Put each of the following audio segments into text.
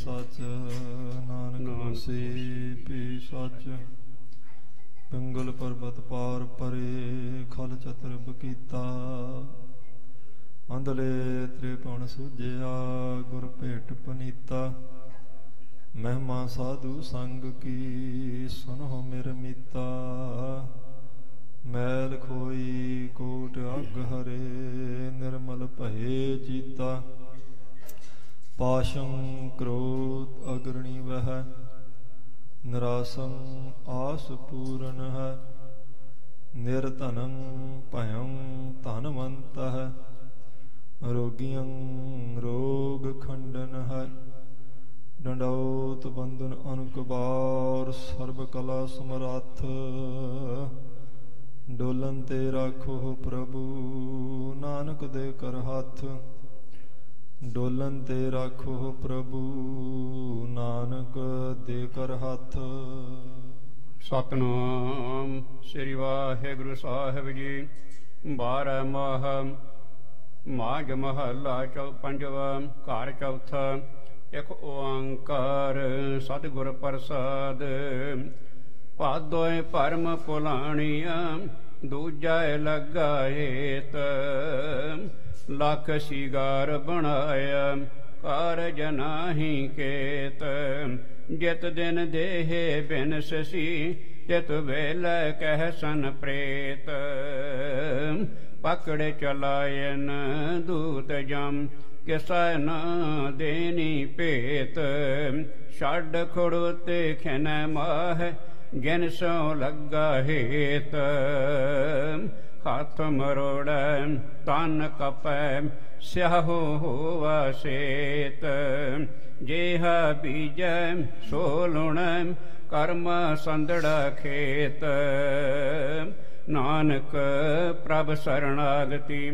सच नानक होसी पी सच। पिंगल पर्वत पार परे खल चतर बकीता। अंधले त्रिपण सूझिया गुर भेट पनीता। महिमा साधु संग की सुनो मेर मीता। मैल खोई कोट अग हरे निर्मल भये जीता। पाशं क्रोध अग्रणी वह निरासं आस पूरन है। निर्धनं भयं धनवंत है। रोगियं रोग खंडन है। दंडौत बंधन अनुकबार सर्व कला समराथ। डोलन ते राखो प्रभु नानक दे कर हाथ। डोलन ते राखो प्रभु नानक दे कर हाथ। सतनाम श्री वाहिगुरु साहिब जी। 12 माह माघ महला पंजवा घर चौथा। एक ओंकार सतगुर प्रसाद। भादोय परम पुलाणिया दूजा लगा हेत। लख सिगार बनाया कारज नाही केत। जित दिन देहे बिन ससी तित वेल कह सन प्रेत। पकड़ चलायन दूत जम किसा न देनी पेत। छड़ खड़ोते खिन माह जिन सो लगा हेत। हाथ मरोड़ तन कपै स्याहो होवा सेत। जेहा बीज सो लुण कर्म संदड़ा खेत। नानक प्रभ शरणागति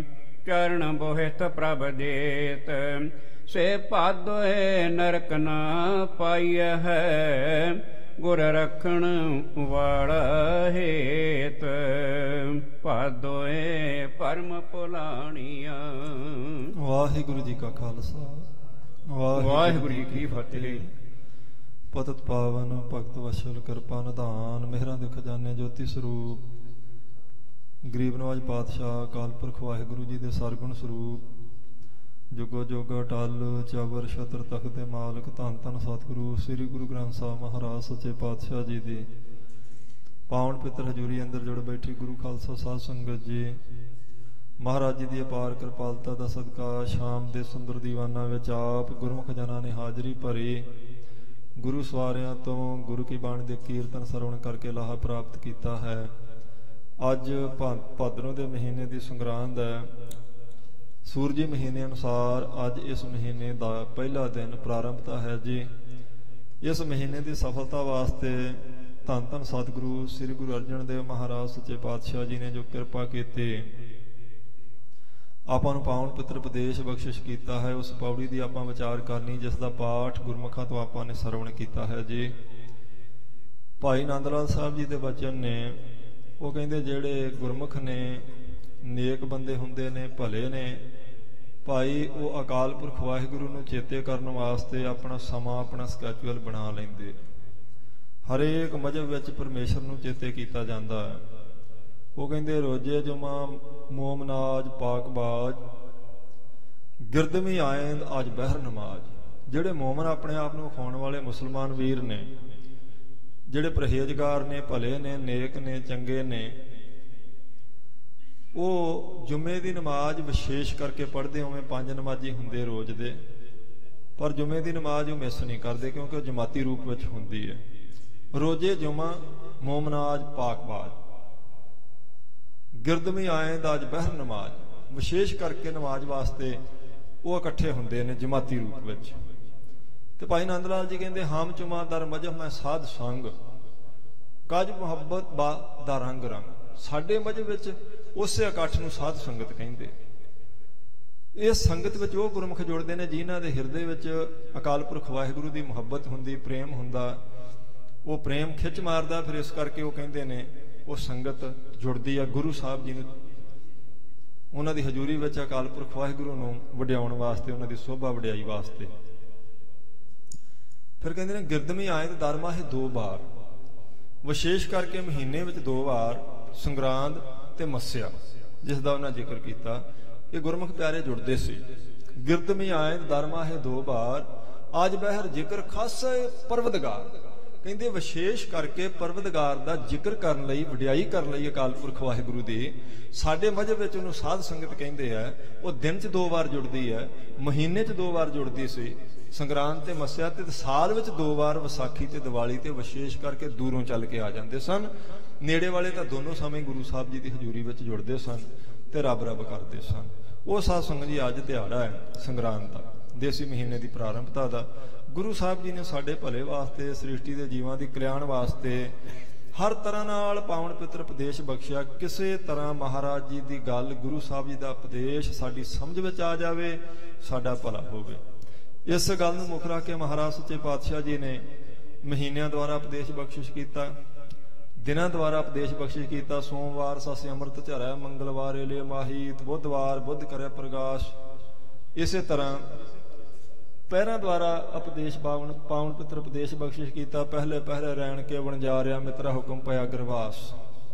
चरण बोहित प्रभ देत। से पादोए नरक ना पाई है गुर रखण वाला हेत। पादोए परम पुलाणिया। वाहिगुरु जी का खालसा वाहिगुरु जी की फतेह। पतित पावन भगत वशल कृपा निधान मेहरां दे खजाने ज्योति स्वरूप गरीब नवाज पातशाह अकाल पुरख वाहिगुरु जी दे सरगुण स्वरूप जुगो जुग अटल चाबर छत्र तख्त दे मालक धन धन सतगुरु श्री गुरु ग्रंथ साहिब महाराज सच्चे पातशाह जी दी पावन पितर हजूरी अंदर जुड़ बैठी गुरु खालसा साध संगत जी महाराज जी की अपार कृपालता का सदका शाम के सुंदर दीवाना विच आप गुरमुख जना ने हाजरी भरी। गुरु सवारियां तो गुरु की बाणी के कीर्तन सरवण करके लाहा प्राप्त किया है। अज भादरों के महीने की संग्रांद है। सूरजी महीने अनुसार अज इस महीने का पहला दिन प्रारंभता है जी। इस महीने की सफलता वास्ते धन धन सतगुरु श्री गुरु अर्जन देव महाराज सच्चे पातशाह जी ने जो कृपा की आपां नूं पावन पितर उपदेश बख्शिश किया है। उस पौड़ी की आपां विचार करनी जिसका पाठ गुरमुखां तो आपां ने सरवण किया है जी। भाई नंद लाल साहब जी के वचन ने वो कहते जेड़े गुरमुख ने नेक बंदे हुंदे ने भले ने भाई वो अकाल पुरख वाहिगुरु नूं चेते करन वास्ते अपना समा अपना स्कैचुअल बना लेंदे। हरेक मजहब विच परमेश्वर नूं चेते कीता जांदा है। वो कहंदे रोजे जुमा मोमनाज पाकबाज गिरदमी आयंद अज बहर नमाज। जिहड़े मोमन अपने आप नूं खाउण वाले मुसलमान वीर ने जिहड़े परहेजगार ने भले ने नेक ने चंगे ने वो जुम्मे की नमाज विशेष करके पढ़ते उवें 5 नमाजी हुंदे रोज दे पर जुम्मे की नमाज वो मिस नहीं करते क्योंकि जमाती रूप में होंदी है। रोजे जुमा मोमनाज पाकबाज गिरदमी आए अज बहर नमाज विशेष करके नमाज वास्ते वो इकट्ठे होंदे ने जमाती रूप में। तो भाई नंद लाल जी कहते हम चुमा दर मजहब मैं साध संग कज मुहब्बत बा दा रंग रंग। साडे मजहब विच उस इकट्ठ नूं साध संगत कहिंदे। इस संगत विच वो गुरमुख जुड़ते हैं जिन्हां दे हिरदे विच अकाल पुरख वाहिगुरु की मुहब्बत हुंदी प्रेम हुंदा। वो प्रेम खिच मारदा फिर इस करके वो कहंदे ने वो संगत जुड़दी है गुरु साहब जी नूं उन्हां दी हजूरी विच अकाल पुरख वाहिगुरु नूं वडियाउण वास्ते उन्हां दी शोभा वडियाई वास्ते। ਫਿਰ ਕਹਿੰਦੇ ਨੇ ਗਿਰਦਮੀ ਆਏ ਤੇ ਦਰਮਾਹੇ 2 ਵਾਰ, ਵਿਸ਼ੇਸ਼ ਕਰਕੇ ਮਹੀਨੇ ਵਿੱਚ 2 ਵਾਰ ਸੰਗਰਾਂਦ ਤੇ ਮੱਸਿਆ, ਜਿਸ ਦਾ ਉਹਨਾਂ ਜ਼ਿਕਰ ਕੀਤਾ। ਇਹ ਗੁਰਮੁਖ ਪਿਆਰੇ ਜੁੜਦੇ ਸੀ। ਗਿਰਦਮੀ ਆਏ ਦਰਮਾਹੇ 2 ਵਾਰ, ਅੱਜ ਬਹਿਰ ਜ਼ਿਕਰ ਖਾਸੇ ਪਰਵਦਗਾਰ। ਕਹਿੰਦੇ ਵਿਸ਼ੇਸ਼ ਕਰਕੇ ਪਰਵਦਗਾਰ ਦਾ ਜ਼ਿਕਰ ਕਰਨ ਲਈ, ਵਡਿਆਈ ਕਰਨ ਲਈ ਅਕਾਲ ਪੁਰਖ ਵਾਹਿਗੁਰੂ ਦੀ, ਸਾਡੇ ਮਜ਼ਹਬ ਵਿੱਚ ਉਹਨੂੰ ਸਾਧ ਸੰਗਤ ਕਹਿੰਦੇ ਆ। ਉਹ ਦਿਨ 'ਚ 2 ਵਾਰ ਜੁੜਦੀ ਹੈ, ਮਹੀਨੇ 'ਚ 2 ਵਾਰ ਜੁੜਦੀ ਸੀ, ਸੰਗਰਾਂਦ ਤੇ ਮੱਸਿਆ ਤੇ, ਸਾਲ ਵਿੱਚ 2 ਵਾਰ ਵਿਸਾਖੀ ਤੇ ਦੀਵਾਲੀ ਤੇ ਵਿਸ਼ੇਸ਼ ਕਰਕੇ ਦੂਰੋਂ ਚੱਲ ਕੇ ਆ ਜਾਂਦੇ ਸਨ। ਨੇੜੇ ਵਾਲੇ ਤਾਂ ਦੋਨੋਂ ਸਮੇਂ ਗੁਰੂ ਸਾਹਿਬ ਜੀ ਦੀ ਹਜ਼ੂਰੀ ਵਿੱਚ ਜੁੜਦੇ ਸਨ ਤੇ ਰੱਬ ਰੱਬ ਕਰਦੇ ਸਨ। ਉਹ ਸਾਧ ਸੰਗਤ ਜੀ ਅੱਜ ਦਿਹਾੜਾ ਹੈ ਸੰਗਰਾਂਦ ਦਾ, ਦੇਸੀ ਮਹੀਨੇ ਦੀ ਪ੍ਰਾਰੰਭਤਾ ਦਾ। ਗੁਰੂ ਸਾਹਿਬ ਜੀ ਨੇ ਸਾਡੇ ਭਲੇ ਵਾਸਤੇ, ਸ੍ਰਿਸ਼ਟੀ ਦੇ ਜੀਵਾਂ ਦੀ ਕਲਿਆਣ ਵਾਸਤੇ ਹਰ ਤਰ੍ਹਾਂ ਨਾਲ ਪਾਵਨ ਪਿੱਤਰ ਉਪਦੇਸ਼ ਬਖਸ਼ਿਆ। ਕਿਸੇ ਤਰ੍ਹਾਂ ਮਹਾਰਾਜ ਜੀ ਦੀ ਗੱਲ, ਗੁਰੂ ਸਾਹਿਬ ਜੀ ਦਾ ਉਪਦੇਸ਼ ਸਾਡੀ ਸਮਝ ਵਿੱਚ ਆ ਜਾਵੇ, ਸਾਡਾ ਭਲਾ ਹੋਵੇ। ਇਸ ਗੱਲ ਨੂੰ ਮੁੱਖ ਰੱਖ ਕੇ ਮਹਾਰਾਜ ਸੱਚੇ ਪਾਤਸ਼ਾਹ ਜੀ ਨੇ ਮਹੀਨਿਆਂ ਦੁਆਰਾ ਉਪਦੇਸ਼ ਬਖਸ਼ਿਸ਼ ਕੀਤਾ, ਦਿਨਾਂ ਦੁਆਰਾ ਉਪਦੇਸ਼ ਬਖਸ਼ਿਸ਼ ਕੀਤਾ। ਸੋਮਵਾਰ ਸੱਸ ਅੰਮ੍ਰਿਤ ਝਰੈ, ਮੰਗਲਵਾਰ ਏਲੇ ਮਾਹੀਤ, ਬੁੱਧਵਾਰ ਬੁੱਧ ਕਰੇ ਪ੍ਰਗਾਸ਼। ਇਸੇ ਤਰ੍ਹਾਂ ਪਹਿਰਾਂ ਦੁਆਰਾ ਉਪਦੇਸ਼ ਪਾਵਨ ਪਿੱਤਰ ਉਪਦੇਸ਼ ਬਖਸ਼ਿਸ਼ ਕੀਤਾ। ਪਹਿਲੇ ਪਹਿਰੇ ਰਹਿਣ ਕੇ ਵਣਜਾਰਿਆ, ਮਿੱਤਰਾ ਹੁਕਮ ਪਿਆ ਗਰਵਾਸ।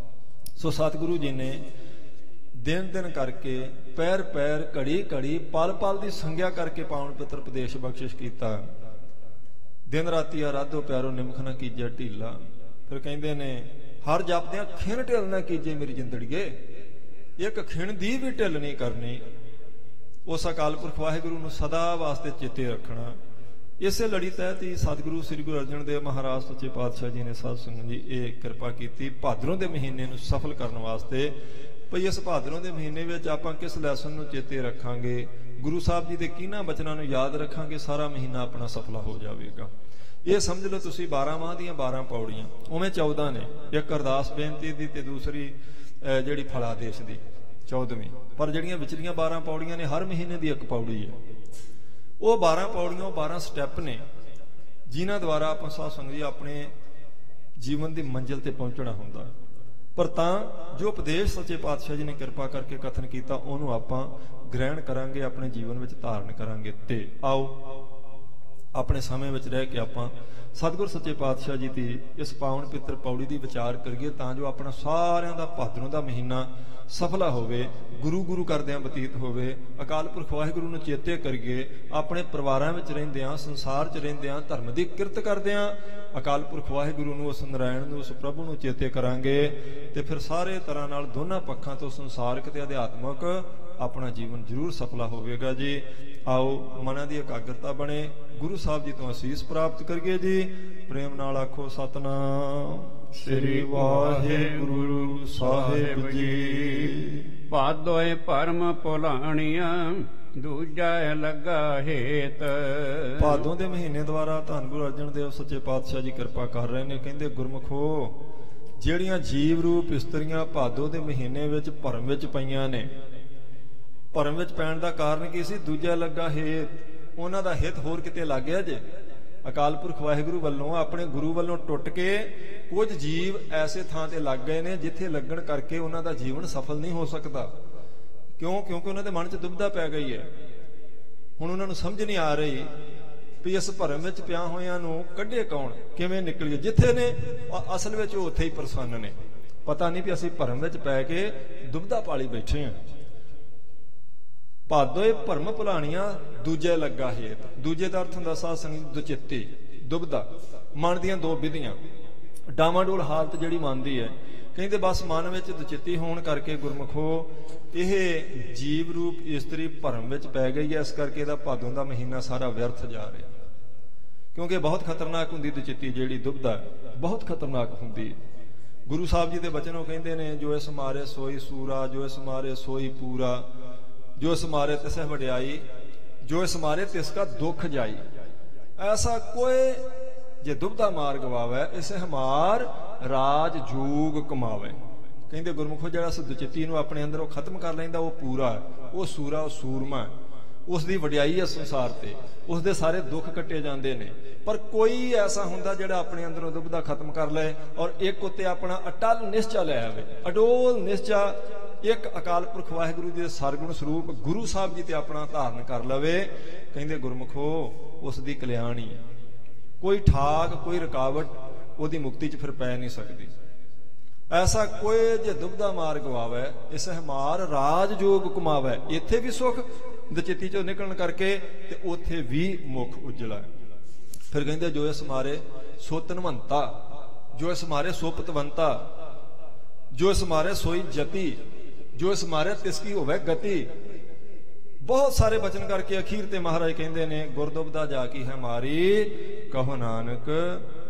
ਸੋ ਸਤਿਗੁਰੂ ਜੀ ਨੇ ਦਿਨ ਦਿਨ ਕਰਕੇ, ਪੈਰ ਪੈਰ, ਘੜੀ ਘੜੀ, ਪਲ ਪਲ ਦੀ ਸੰਗਿਆ ਕਰਕੇ ਪਾਵਨ ਪਿੱਤਰ ਉਪਦੇਸ਼ ਬਖਸ਼ਿਸ਼ ਕੀਤਾ। ਦਿਨ ਰਾਤੀ ਆਰਾਧੋ ਪਿਆਰੋ, ਨਿਮਖ ਨਾ ਕੀਜੇ ਢੀਲਾ। ਫਿਰ ਕਹਿੰਦੇ ਨੇ ਹਰ ਜਪਦਿਆਂ ਖਿਣ ਢਿੱਲ ਨਾ ਕੀਜੇ ਮੇਰੀ ਜਿੰਦੜੀਏ, ਇੱਕ ਖਿਣ ਦੀ ਵੀ ਢਿੱਲ ਨਹੀਂ ਕਰਨੀ। ਉਸ ਅਕਾਲ ਪੁਰਖ ਵਾਹਿਗੁਰੂ ਨੂੰ ਸਦਾ ਵਾਸਤੇ ਚੇਤੇ ਰੱਖਣਾ। ਇਸੇ ਲੜੀ ਤਹਿਤ ਹੀ ਸਤਿਗੁਰੂ ਸ੍ਰੀ ਗੁਰੂ ਅਰਜਨ ਦੇਵ ਮਹਾਰਾਜ ਸੱਚੇ ਪਾਤਸ਼ਾਹ ਜੀ ਨੇ ਸਾਧ ਸੰਗਤ ਜੀ ਇਹ ਕਿਰਪਾ ਕੀਤੀ ਭਾਦਰੋਂ ਦੇ ਮਹੀਨੇ ਨੂੰ ਸਫਲ ਕਰਨ ਵਾਸਤੇ। ਭਈ ਇਸ ਭਾਦਰੋਂ ਦੇ ਮਹੀਨੇ ਵਿੱਚ ਆਪਾਂ ਕਿਸ ਲੈਸਨ ਨੂੰ ਚੇਤੇ ਰੱਖਾਂਗੇ, ਗੁਰੂ ਸਾਹਿਬ ਜੀ ਦੇ ਕਿਹਨਾਂ ਬਚਨਾਂ ਨੂੰ ਯਾਦ ਰੱਖਾਂਗੇ, ਸਾਰਾ ਮਹੀਨਾ ਆਪਣਾ ਸਫਲਾ ਹੋ ਜਾਵੇਗਾ। ਇਹ ਸਮਝ ਲਓ ਤੁਸੀਂ 12 ਮਾਹ ਦੀਆਂ 12 ਪੌੜੀਆਂ, ਉਵੇਂ 14 ਨੇ। ਇੱਕ ਅਰਦਾਸ ਬੇਨਤੀ ਦੀ ਤੇ ਦੂਸਰੀ ਜਿਹੜੀ ਫਲਾਦੇਸ਼ ਦੀ 14ਵੀਂ। ਪਰ ਜਿਹੜੀਆਂ ਵਿਚਲੀਆਂ 12 ਪੌੜੀਆਂ ਨੇ, ਹਰ ਮਹੀਨੇ ਦੀ ਇੱਕ ਪੌੜੀ ਹੈ। ਉਹ 12 ਪੌੜੀਆਂ, ਉਹ 12 ਸਟੈਪ ਨੇ ਜਿਨ੍ਹਾਂ ਦੁਆਰਾ ਆਪਾਂ ਸਾਧ ਸੰਗਤ ਜੀ ਆਪਣੇ ਜੀਵਨ ਦੀ ਮੰਜ਼ਿਲ ਤੇ ਪਹੁੰਚਣਾ ਹੁੰਦਾ। ਪਰ ਤਾਂ ਜੋ ਉਪਦੇਸ਼ ਸੱਚੇ ਪਾਤਸ਼ਾਹ ਜੀ ਨੇ ਕਿਰਪਾ ਕਰਕੇ ਕਥਨ ਕੀਤਾ, ਉਹਨੂੰ ਆਪਾਂ ਗ੍ਰਹਿਣ ਕਰਾਂਗੇ, ਆਪਣੇ ਜੀਵਨ ਵਿੱਚ ਧਾਰਨ ਕਰਾਂਗੇ। ਤੇ ਆਓ ਆਪਣੇ ਸਮੇਂ ਵਿੱਚ ਰਹਿ ਕੇ ਆਪਾਂ ਸਤਿਗੁਰ ਸੱਚੇ ਪਾਤਸ਼ਾਹ ਜੀ ਦੀ ਇਸ ਪਾਵਨ ਪਿੱਤਰ ਪੌੜੀ ਦੀ ਵਿਚਾਰ ਕਰੀਏ, ਤਾਂ ਜੋ ਆਪਣਾ ਸਾਰਿਆਂ ਦਾ ਭਾਦਰੋਂ ਦਾ ਮਹੀਨਾ ਸਫਲਾ ਹੋਵੇ, ਗੁਰੂ ਗੁਰੂ ਕਰਦਿਆਂ ਬਤੀਤ ਹੋਵੇ। ਅਕਾਲ ਪੁਰਖ ਵਾਹਿਗੁਰੂ ਨੂੰ ਚੇਤੇ ਕਰੀਏ, ਆਪਣੇ ਪਰਿਵਾਰਾਂ ਵਿੱਚ ਰਹਿੰਦਿਆਂ, ਸੰਸਾਰ 'ਚ ਰਹਿੰਦਿਆਂ, ਧਰਮ ਦੀ ਕਿਰਤ ਕਰਦਿਆਂ ਅਕਾਲ ਪੁਰਖ ਵਾਹਿਗੁਰੂ ਨੂੰ, ਉਸ ਨਰਾਇਣ ਨੂੰ, ਉਸ ਪ੍ਰਭੂ ਨੂੰ ਚੇਤੇ ਕਰਾਂਗੇ ਤੇ ਫਿਰ ਸਾਰੇ ਤਰ੍ਹਾਂ ਨਾਲ ਦੋਨਾਂ ਪੱਖਾਂ ਤੋਂ, ਸੰਸਾਰਿਕ ਤੇ ਅਧਿਆਤਮਕ, ਆਪਣਾ ਜੀਵਨ ਜ਼ਰੂਰ ਸਫਲਾ ਹੋਵੇਗਾ ਜੀ। ਆਓ ਮਨਾਂ ਦੀ ਇਕਾਗਰਤਾ ਬਣੇ, ਗੁਰੂ ਸਾਹਿਬ ਜੀ ਤੋਂ ਅਸੀਸ ਪ੍ਰਾਪਤ ਕਰੀਏ ਜੀ। ਪ੍ਰੇਮ ਨਾਲ ਆਖੋ ਸਤਨਾਮ ਸ੍ਰੀ ਵਾਹਿਗੁਰੂ ਸਾਹਿਬ ਜੀ। ਭਾਦੋਏ ਭਰਮ ਭੁਲਾਣੀਆਂ, ਦੂਜਾ ਲੱਗਾ ਹੇਤ। ਭਾਦੋਂ ਦੇ ਮਹੀਨੇ ਦੁਆਰਾ ਧੰਨ ਗੁਰੂ ਅਰਜਨ ਦੇਵ ਸੱਚੇ ਪਾਤਸ਼ਾਹ ਜੀ ਕਿਰਪਾ ਕਰ ਰਹੇ ਨੇ। ਕਹਿੰਦੇ ਗੁਰਮੁਖੋ, ਜਿਹੜੀਆਂ ਜੀਵ ਰੂਪ ਇਸਤਰੀਆਂ ਭਾਦੋਂ ਦੇ ਮਹੀਨੇ ਵਿੱਚ ਭਰਮ ਵਿੱਚ ਪਈਆਂ ਨੇ, ਭਰਮ ਵਿੱਚ ਪੈਣ ਦਾ ਕਾਰਨ ਕੀ ਸੀ? ਦੂਜਾ ਲੱਗਾ ਹੇਤ। ਉਹਨਾਂ ਦਾ ਹਿੱਤ ਹੋਰ ਕਿਤੇ ਲੱਗ ਗਿਆ ਜੇ। ਅਕਾਲ ਪੁਰਖ ਵਾਹਿਗੁਰੂ ਵੱਲੋਂ, ਆਪਣੇ ਗੁਰੂ ਵੱਲੋਂ ਟੁੱਟ ਕੇ ਕੁਝ ਜੀਵ ਐਸੇ ਥਾਂ ਤੇ ਲੱਗ ਗਏ ਨੇ ਜਿੱਥੇ ਲੱਗਣ ਕਰਕੇ ਉਹਨਾਂ ਦਾ ਜੀਵਨ ਸਫਲ ਨਹੀਂ ਹੋ ਸਕਦਾ। ਕਿਉਂ? ਕਿਉਂਕਿ ਉਹਨਾਂ ਦੇ ਮਨ 'ਚ ਦੁਬਿਧਾ ਪੈ ਗਈ ਹੈ। ਹੁਣ ਉਹਨਾਂ ਨੂੰ ਸਮਝ ਨਹੀਂ ਆ ਰਹੀ ਵੀ ਇਸ ਭਰਮ ਵਿੱਚ ਪਿਆ ਹੋਇਆਂ ਨੂੰ ਕੱਢੇ ਕੌਣ, ਕਿਵੇਂ ਨਿਕਲੀਏ। ਜਿੱਥੇ ਨੇ ਅਸਲ ਵਿੱਚ ਉਹ ਉੱਥੇ ਹੀ ਪ੍ਰਸੰਨ ਨੇ। ਪਤਾ ਨਹੀਂ ਵੀ ਅਸੀਂ ਭਰਮ ਵਿੱਚ ਪੈ ਕੇ ਦੁਬਿਧਾ ਪਾਲੀ ਬੈਠੇ ਹਾਂ। ਭਾਦੋਏ ਭਰਮ ਭੁਲਾਣੀਆਂ, ਦੂਜੇ ਲੱਗਾ ਹੇਤ। ਦੂਜੇ ਦਾ ਅਰਥ ਹੁੰਦਾ ਸਾਧ ਸੰਗਤ ਦੁਚਿੱਤੀ, ਦੁਬਿਧਾ, ਮਨ ਦੀਆਂ ਦੋ ਵਿਧੀਆਂ, ਡਾਵਾਡੋਲ ਹਾਲਤ ਜਿਹੜੀ ਮਨ ਦੀ ਹੈ। ਕਹਿੰਦੇ ਬਸ ਮਨ ਵਿੱਚ ਦੁਚਿੱਤੀ ਹੋਣ ਕਰਕੇ ਗੁਰਮੁਖੋ ਇਹ ਜੀਵ ਰੂਪ ਇਸਤਰੀ ਭਰਮ ਵਿੱਚ ਪੈ ਗਈ ਹੈ। ਇਸ ਕਰਕੇ ਇਹਦਾ ਭਾਦੋਂ ਦਾ ਮਹੀਨਾ ਸਾਰਾ ਵਿਅਰਥ ਜਾ ਰਿਹਾ, ਕਿਉਂਕਿ ਬਹੁਤ ਖਤਰਨਾਕ ਹੁੰਦੀ ਦੁਚਿੱਤੀ, ਜਿਹੜੀ ਦੁਬਿਧਾ ਬਹੁਤ ਖਤਰਨਾਕ ਹੁੰਦੀ ਹੈ। ਗੁਰੂ ਸਾਹਿਬ ਜੀ ਦੇ ਬਚਨ ਉਹ ਕਹਿੰਦੇ ਨੇ, ਜੋ ਇਸ ਮਾਰੇ ਸੋਈ ਸੂਰਾ, ਜੋ ਇਸ ਮਾਰੇ ਸੋਈ ਪੂਰਾ, ਜੋ ਇਸ ਮਾਰੇ ਤਿਸਹਿ ਵਡਿਆਈ, ਜੋ ਇਸ ਮਾਰੇ ਤਿਸ ਕਾ ਦੁੱਖ ਜਾਈ। ਐਸਾ ਕੋਈ ਜੇ ਦੁਬਿਧਾ ਮਾਰ ਗਵਾਵੇ, ਇਸੇ ਹਮਾਰ ਰਾਜ ਜੋਗ ਕਮਾਵੇ। ਕਹਿੰਦੇ ਗੁਰਮੁਖੋ, ਜਿਹੜਾ ਇਸ ਦੁਚਿੱਤੀ ਨੂੰ ਆਪਣੇ ਅੰਦਰੋਂ ਖਤਮ ਕਰ ਲੈਂਦਾ, ਉਹ ਪੂਰਾ ਹੈ, ਉਹ ਸੂਰਾ, ਉਹ ਸੂਰਮਾ, ਉਸ ਦੀ ਵਡਿਆਈ ਹੈ ਸੰਸਾਰ ਤੇ, ਉਸ ਦੇ ਸਾਰੇ ਦੁੱਖ ਕੱਟੇ ਜਾਂਦੇ ਨੇ। ਪਰ ਕੋਈ ਐਸਾ ਹੁੰਦਾ ਜਿਹੜਾ ਆਪਣੇ ਅੰਦਰੋਂ ਦੁਬਿਧਾ ਖਤਮ ਕਰ ਲਏ ਔਰ ਇੱਕ ਉੱਤੇ ਆਪਣਾ ਅਟਲ ਨਿਸ਼ਚਾ ਲੈ ਆਵੇ, ਅਡੋਲ ਨਿਸ਼ਚਾ ਇੱਕ ਅਕਾਲ ਪੁਰਖ ਵਾਹਿਗੁਰੂ ਜੀ ਦੇ ਸਰਗੁਣ ਸਰੂਪ ਗੁਰੂ ਸਾਹਿਬ ਜੀ ਤੇ ਆਪਣਾ ਧਾਰਨ ਕਰ ਲਵੇ। ਕਹਿੰਦੇ ਗੁਰਮੁਖੋ, ਉਸ ਦੀ ਕਲਿਆਣ ਹੀ ਹੈ। कोई ठाक कोई रुकावट ਉਹਦੀ ਮੁਕਤੀ 'ਚ ਫਿਰ ਪੈ ਨਹੀਂ ਸਕਦੀ। ਐਸਾ ਕੋਈ ਜੇ ਦੁਬਦਾ ਮਾਰ ਗਵਾਵੇ ਇਸ ਹਮਾਰ ਰਾਜ ਜੋਗ ਕਮਾਵੇ। ਇੱਥੇ ਵੀ ਸੁਖ ਦਚਿੱਤੀ 'ਚੋਂ ਨਿਕਲਣ ਕਰਕੇ ਤੇ ਉੱਥੇ ਵੀ ਮੁਖ ਉਜਲਾ। ਫਿਰ ਕਹਿੰਦੇ ਜੋ ਇਸ ਮਾਰੇ ਸੋ ਧਨਵੰਤਾ, ਜੋ ਇਸ ਮਾਰੇ ਸੋ ਪਤਵੰਤਾ, ਜੋ ਇਸ ਮਾਰੇ ਸੋਈ ਜਤੀ, ਜੋ ਇਸ ਮਾਰੇ ਤਿਸਕੀ ਹੋਵੇ ਗਤੀ। ਬਹੁਤ ਸਾਰੇ ਬਚਨ ਕਰਕੇ ਅਖੀਰ ਤੇ ਮਹਾਰਾਜ ਕਹਿੰਦੇ ਨੇ ਗੁਰਦੁਬਦਾ ਜਾ ਕੀ ਹੈ ਮਾਰੀ, ਕਹੋ ਨਾਨਕ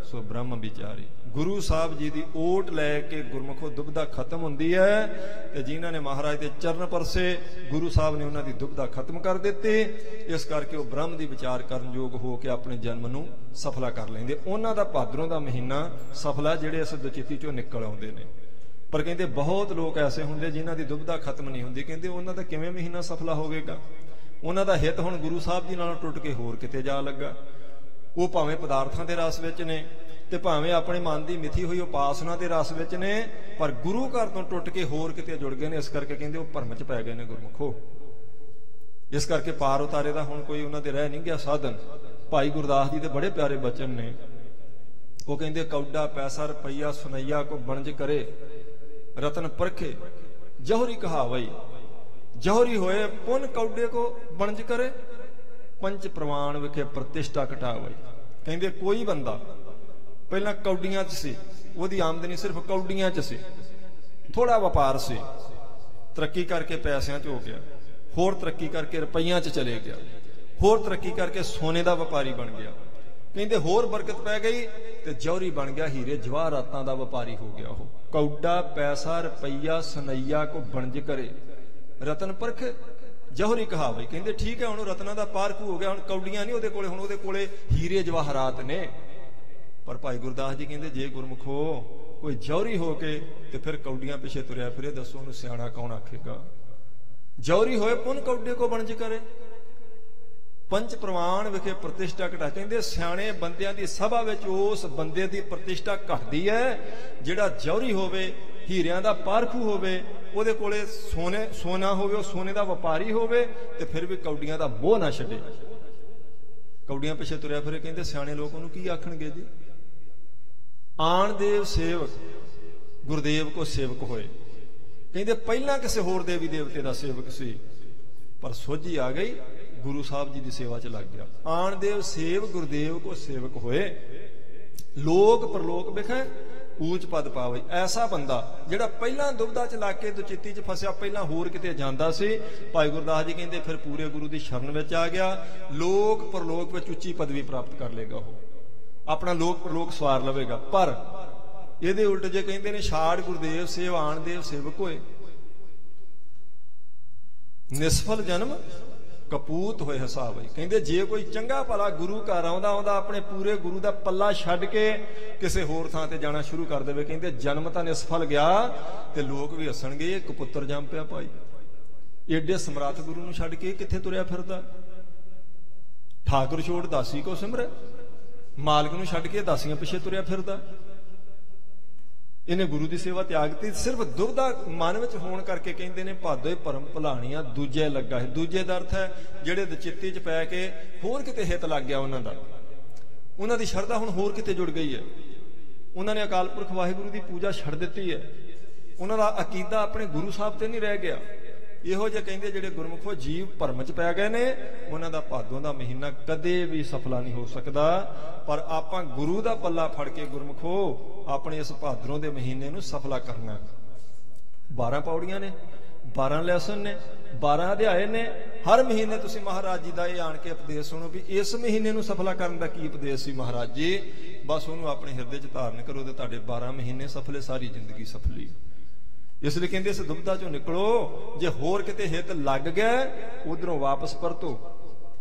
ਸੋ ਬ੍ਰਹਮ ਵਿਚਾਰੀ। ਗੁਰੂ ਸਾਹਿਬ ਜੀ ਦੀ ਓਟ ਲੈ ਕੇ ਗੁਰਮੁਖੋ ਦੁਬਦਾ ਖਤਮ ਹੁੰਦੀ ਹੈ ਤੇ ਜਿਨ੍ਹਾਂ ਨੇ ਮਹਾਰਾਜ ਦੇ ਚਰਨ ਪਰਸੇ ਗੁਰੂ ਸਾਹਿਬ ਨੇ ਉਹਨਾਂ ਦੀ ਦੁਬਦਾ ਖਤਮ ਕਰ ਦਿੱਤੀ। ਇਸ ਕਰਕੇ ਉਹ ਬ੍ਰਹਮ ਦੀ ਵਿਚਾਰ ਕਰਨ ਯੋਗ ਹੋ ਕੇ ਆਪਣੇ ਜਨਮ ਨੂੰ ਸਫਲਾ ਕਰ ਲੈਂਦੇ। ਉਹਨਾਂ ਦਾ ਭਾਦਰੋਂ ਦਾ ਮਹੀਨਾ ਸਫਲਾ ਜਿਹੜੇ ਇਸ ਦਚਿੱਤੀ ਚੋਂ ਨਿਕਲ ਆਉਂਦੇ ਨੇ। ਪਰ ਕਹਿੰਦੇ ਬਹੁਤ ਲੋਕ ਐਸੇ ਹੁੰਦੇ ਜਿਨ੍ਹਾਂ ਦੀ ਦੁਬਦਾ ਖਤਮ ਨਹੀਂ ਹੁੰਦੀ। ਕਹਿੰਦੇ ਉਹਨਾਂ ਦਾ ਕਿਵੇਂ ਮਹੀਨਾ ਸਫਲਾ ਹੋਵੇਗਾ? ਉਹਨਾਂ ਦਾ ਹਿੱਤ ਹੁਣ ਗੁਰੂ ਸਾਹਿਬ ਜੀ ਨਾਲੋਂ ਟੁੱਟ ਕੇ ਹੋਰ ਕਿਤੇ ਜਾ ਲੱਗਾ। ਉਹ ਭਾਵੇਂ ਪਦਾਰਥਾਂ ਦੇ ਰਸ ਵਿੱਚ ਨੇ ਤੇ ਭਾਵੇਂ ਆਪਣੇ ਮਨ ਦੀ ਮਿਥੀ ਹੋਈ ਉਪਾਸਨਾ ਦੇ ਰਸ ਵਿੱਚ ਨੇ, ਪਰ ਗੁਰੂ ਘਰ ਤੋਂ ਟੁੱਟ ਕੇ ਹੋਰ ਕਿਤੇ ਜੁੜ ਗਏ ਨੇ। ਇਸ ਕਰਕੇ ਕਹਿੰਦੇ ਉਹ ਭਰਮ 'ਚ ਪੈ ਗਏ ਨੇ ਗੁਰਮੁਖੋ। ਇਸ ਕਰਕੇ ਪਾਰ ਉਤਾਰੇ ਦਾ ਹੁਣ ਕੋਈ ਉਹਨਾਂ ਦੇ ਰਹਿ ਨਹੀਂ ਗਿਆ ਸਾਧਨ। ਭਾਈ ਗੁਰਦਾਸ ਜੀ ਦੇ ਬੜੇ ਪਿਆਰੇ ਬਚਨ ਨੇ। ਉਹ ਕਹਿੰਦੇ ਕੌਡਾ ਪੈਸਾ ਰੁਪਈਆ ਸੁਨਈਆ ਕੋ ਬਣਜ ਕਰੇ, ਰਤਨ ਪਰਖੇ ਜੋਹਰੀ ਕਹਾਵਈ। ਜੋਹਰੀ ਹੋਏ ਪੁੰਨ ਕੌਡੇ ਕੋ ਬਣਜ ਕਰੇ, ਪੰਚ ਪ੍ਰਵਾਨ ਵਿਖੇ ਪ੍ਰਤਿਸ਼ਠਾ ਘਟਾਵਈ। ਕਹਿੰਦੇ ਕੋਈ ਬੰਦਾ ਪਹਿਲਾਂ ਕੌਡੀਆਂ 'ਚ ਸੀ, ਉਹਦੀ ਆਮਦਨੀ ਸਿਰਫ ਕੌਡੀਆਂ 'ਚ ਸੀ, ਥੋੜਾ ਵਪਾਰ ਸੀ, ਤਰੱਕੀ ਕਰਕੇ ਪੈਸਿਆਂ 'ਚ ਹੋ ਗਿਆ, ਹੋਰ ਤਰੱਕੀ ਕਰਕੇ ਰੁਪਈਆਂ 'ਚ ਚਲੇ ਗਿਆ, ਹੋਰ ਤਰੱਕੀ ਕਰਕੇ ਸੋਨੇ ਦਾ ਵਪਾਰੀ ਬਣ ਗਿਆ। ਕਹਿੰਦੇ ਹੋਰ ਬਰਕਤ ਪੈ ਗਈ ਤੇ ਜੌਹਰੀ ਬਣ ਗਿਆ, ਹੀਰੇ ਜਵਾਹਰਾਤਾਂ ਦਾ ਵਪਾਰੀ ਹੋ ਗਿਆ। ਉਹ ਕੌਡਾ ਪੈਸਾ ਰੁਪਈਆ ਸੁਨਈਆ ਕੋ ਬਣਜ ਕਰੇ, ਰਤਨ ਪਰਖ ਜੌਹਰੀ ਕਹਾਵਈ। ਕਹਿੰਦੇ ਠੀਕ ਹੈ, ਹੁਣ ਰਤਨਾਂ ਦਾ ਪਾਰਖੂ ਹੋ ਗਿਆ, ਹੁਣ ਕੌਡੀਆਂ ਨਹੀਂ ਉਹਦੇ ਕੋਲੇ, ਹੁਣ ਉਹਦੇ ਕੋਲੇ ਹੀਰੇ ਜਵਾਹਰਾਤ ਨੇ। ਪਰ ਭਾਈ ਗੁਰਦਾਸ ਜੀ ਕਹਿੰਦੇ ਜੇ ਗੁਰਮੁਖੋ ਕੋਈ ਜੌਹਰੀ ਹੋ ਕੇ ਤੇ ਫਿਰ ਕੌਡੀਆਂ ਪਿੱਛੇ ਤੁਰਿਆ ਫਿਰੇ, ਦੱਸੋ ਉਹਨੂੰ ਸਿਆਣਾ ਕੌਣ ਆਖੇਗਾ? ਜੌਹਰੀ ਹੋਏ ਪੁੰਨ ਕੌਡੇ ਕੋ ਬਣਜ ਕਰੇ, ਪੰਚ ਪ੍ਰਵਾਨ ਵਿਖੇ ਪ੍ਰਤਿਸ਼ਠਾ ਘਟਾ। ਕਹਿੰਦੇ ਸਿਆਣੇ ਬੰਦਿਆਂ ਦੀ ਸਭਾ ਵਿੱਚ ਉਸ ਬੰਦੇ ਦੀ ਪ੍ਰਤਿਸ਼ਠਾ ਘਟਦੀ ਹੈ ਜਿਹੜਾ ਜੌਹਰੀ ਹੋਵੇ, ਹੀਰਿਆਂ ਦਾ ਪਾਰਖੂ ਹੋਵੇ, ਉਹਦੇ ਕੋਲੇ ਸੋਨਾ ਹੋਵੇ, ਉਹ ਸੋਨੇ ਦਾ ਵਪਾਰੀ ਹੋਵੇ ਤੇ ਫਿਰ ਵੀ ਕੌਡੀਆਂ ਦਾ ਮੋਹ ਨਾ ਛੱਡੇ। ਕੌਡੀਆਂ ਪਿੱਛੇ ਤੁਰਿਆ ਫਿਰੇ। ਕਹਿੰਦੇ ਸਿਆਣੇ ਲੋਕ ਉਹਨੂੰ ਕੀ ਆਖਣਗੇ ਜੀ? ਆਣ ਦੇਵ ਸੇਵਕ ਗੁਰਦੇਵ ਕੋ ਸੇਵਕ ਹੋਏ। ਕਹਿੰਦੇ ਪਹਿਲਾਂ ਕਿਸੇ ਹੋਰ ਦੇਵੀ ਦੇਵਤੇ ਦਾ ਸੇਵਕ ਸੀ, ਪਰ ਸੋਝੀ ਆ ਗਈ, ਗੁਰੂ ਸਾਹਿਬ ਜੀ ਦੀ ਸੇਵਾ 'ਚ ਲੱਗ ਗਿਆ। ਆਣ ਦੇਵ ਸੇਵ ਗੁਰਦੇਵ ਕੋ ਸੇਵਕ ਹੋਏ, ਲੋਕ ਪਰਲੋਕ ਵਿਖੇ ਊਚ ਪਦ ਪਾਵੇ। ਐਸਾ ਬੰਦਾ ਜਿਹੜਾ ਪਹਿਲਾਂ ਦੁਬਦਾ 'ਚ ਲੱਗ ਕੇ ਦੁਚਿੱਤੀ 'ਚ ਫਸਿਆ, ਪਹਿਲਾਂ ਹੋਰ ਕਿਤੇ ਜਾਂਦਾ ਸੀ, ਭਾਈ ਗੁਰਦਾਸ ਜੀ ਕਹਿੰਦੇ ਫਿਰ ਪੂਰੇ ਗੁਰੂ ਦੀ ਸ਼ਰਨ ਵਿੱਚ ਆ ਗਿਆ, ਲੋਕ ਪਰਲੋਕ ਵਿੱਚ ਉੱਚੀ ਪਦਵੀ ਪ੍ਰਾਪਤ ਕਰ ਲੇਗਾ, ਉਹ ਆਪਣਾ ਲੋਕ ਪਰਲੋਕ ਸਵਾਰ ਲਵੇਗਾ। ਪਰ ਇਹਦੇ ਉਲਟ ਜੇ ਕਹਿੰਦੇ ਨੇ ਛਾੜ ਗੁਰਦੇਵ ਸੇਵ ਆਣ ਦੇਵ ਸੇਵਕ ਹੋਏ, ਨਿਸਫਲ ਜਨਮ ਕਪੂਤ ਹੋਏ ਹਿਸਾਬ। ਕਹਿੰਦੇ ਜੇ ਕੋਈ ਚੰਗਾ ਭਲਾ ਗੁਰੂ ਘਰ ਆਉਂਦਾ ਆਪਣੇ ਪੂਰੇ ਗੁਰੂ ਦਾ ਪੱਲਾ ਛੱਡ ਕੇ ਕਿਸੇ ਹੋਰ ਥਾਂ ਤੇ ਜਾਣਾ ਸ਼ੁਰੂ ਕਰ ਦੇਵੇ, ਕਹਿੰਦੇ ਜਨਮ ਤਾਂ ਨਿਸਫਲ ਗਿਆ ਤੇ ਲੋਕ ਵੀ ਹੱਸਣਗੇ, ਇੱਕ ਪੁੱਤਰ ਜੰਮ ਪਿਆ ਭਾਈ। ਏਡੇ ਸਮਰੱਥ ਗੁਰੂ ਨੂੰ ਛੱਡ ਕੇ ਕਿੱਥੇ ਤੁਰਿਆ ਫਿਰਦਾ? ਠਾਕੁਰ ਛੋੜ ਦਾਸੀ ਕੋ ਸਿਮਰ, ਮਾਲਕ ਨੂੰ ਛੱਡ ਕੇ ਦਾਸੀਆਂ ਪਿੱਛੇ ਤੁਰਿਆ ਫਿਰਦਾ। ਇਹਨੇ ਗੁਰੂ ਦੀ ਸੇਵਾ ਤਿਆਗਤੀ ਸਿਰਫ ਦੁਬਦਾ ਮਨ ਵਿੱਚ ਹੋਣ ਕਰਕੇ। ਕਹਿੰਦੇ ਨੇ ਭਾਦੋਏ ਭਰਮ ਭੁਲਾਣੀਆਂ ਦੂਜੇ ਲੱਗਾ ਹੈ। ਦੂਜੇ ਦਾ ਅਰਥ ਹੈ ਜਿਹੜੇ ਦਚਿੱਤੀ 'ਚ ਪੈ ਕੇ ਹੋਰ ਕਿਤੇ ਹਿੱਤ ਲੱਗ ਗਿਆ ਉਹਨਾਂ ਦਾ, ਉਹਨਾਂ ਦੀ ਸ਼ਰਧਾ ਹੁਣ ਹੋਰ ਕਿਤੇ ਜੁੜ ਗਈ ਹੈ। ਉਹਨਾਂ ਨੇ ਅਕਾਲ ਪੁਰਖ ਵਾਹਿਗੁਰੂ ਦੀ ਪੂਜਾ ਛੱਡ ਦਿੱਤੀ ਹੈ, ਉਹਨਾਂ ਦਾ ਅਕੀਦਾ ਆਪਣੇ ਗੁਰੂ ਸਾਹਿਬ ਤੇ ਨਹੀਂ ਰਹਿ ਗਿਆ। ਇਹੋ ਜਿਹੇ ਕਹਿੰਦੇ ਜਿਹੜੇ ਗੁਰਮੁਖੋ ਜੀਵ ਭਰਮ 'ਚ ਪੈ ਗਏ ਨੇ, ਉਹਨਾਂ ਦਾ ਭਾਦੋਂ ਦਾ ਮਹੀਨਾ ਕਦੇ ਵੀ ਸਫਲਾ ਨਹੀਂ ਹੋ ਸਕਦਾ। ਪਰ ਆਪਾਂ ਗੁਰੂ ਦਾ ਪੱਲਾ ਫੜ ਕੇ ਗੁਰਮੁਖੋ ਆਪਣੇ ਇਸ ਭਾਦਰੋਂ ਦੇ ਮਹੀਨੇ ਨੂੰ ਸਫਲਾ ਕਰਨਾ। 12 ਪੌੜੀਆਂ ਨੇ, 12 ਲੈਸਨ ਨੇ, 12 ਅਧਿਆਏ ਨੇ। ਹਰ ਮਹੀਨੇ ਤੁਸੀਂ ਮਹਾਰਾਜ ਜੀ ਦਾ ਇਹ ਆਣ ਕੇ ਉਪਦੇਸ਼ ਸੁਣੋ ਵੀ ਇਸ ਮਹੀਨੇ ਨੂੰ ਸਫਲਾ ਕਰਨ ਦਾ ਕੀ ਉਪਦੇਸ਼ ਸੀ ਮਹਾਰਾਜ ਜੀ। ਬਸ ਉਹਨੂੰ ਆਪਣੇ ਹਿਰਦੇ 'ਚ ਧਾਰਨ ਕਰੋ ਤੇ ਤੁਹਾਡੇ 12 ਮਹੀਨੇ ਸਫਲੇ, ਸਾਰੀ ਜ਼ਿੰਦਗੀ ਸਫਲੀ। ਇਸ ਲਈ ਕਹਿੰਦੇ ਇਸ ਦੁਬਦਾ 'ਚੋਂ ਨਿਕਲੋ। ਜੇ ਹੋਰ ਕਿਤੇ ਹਿੱਤ ਲੱਗ ਗਿਆ ਉਧਰੋਂ ਵਾਪਸ ਪਰਤੋ।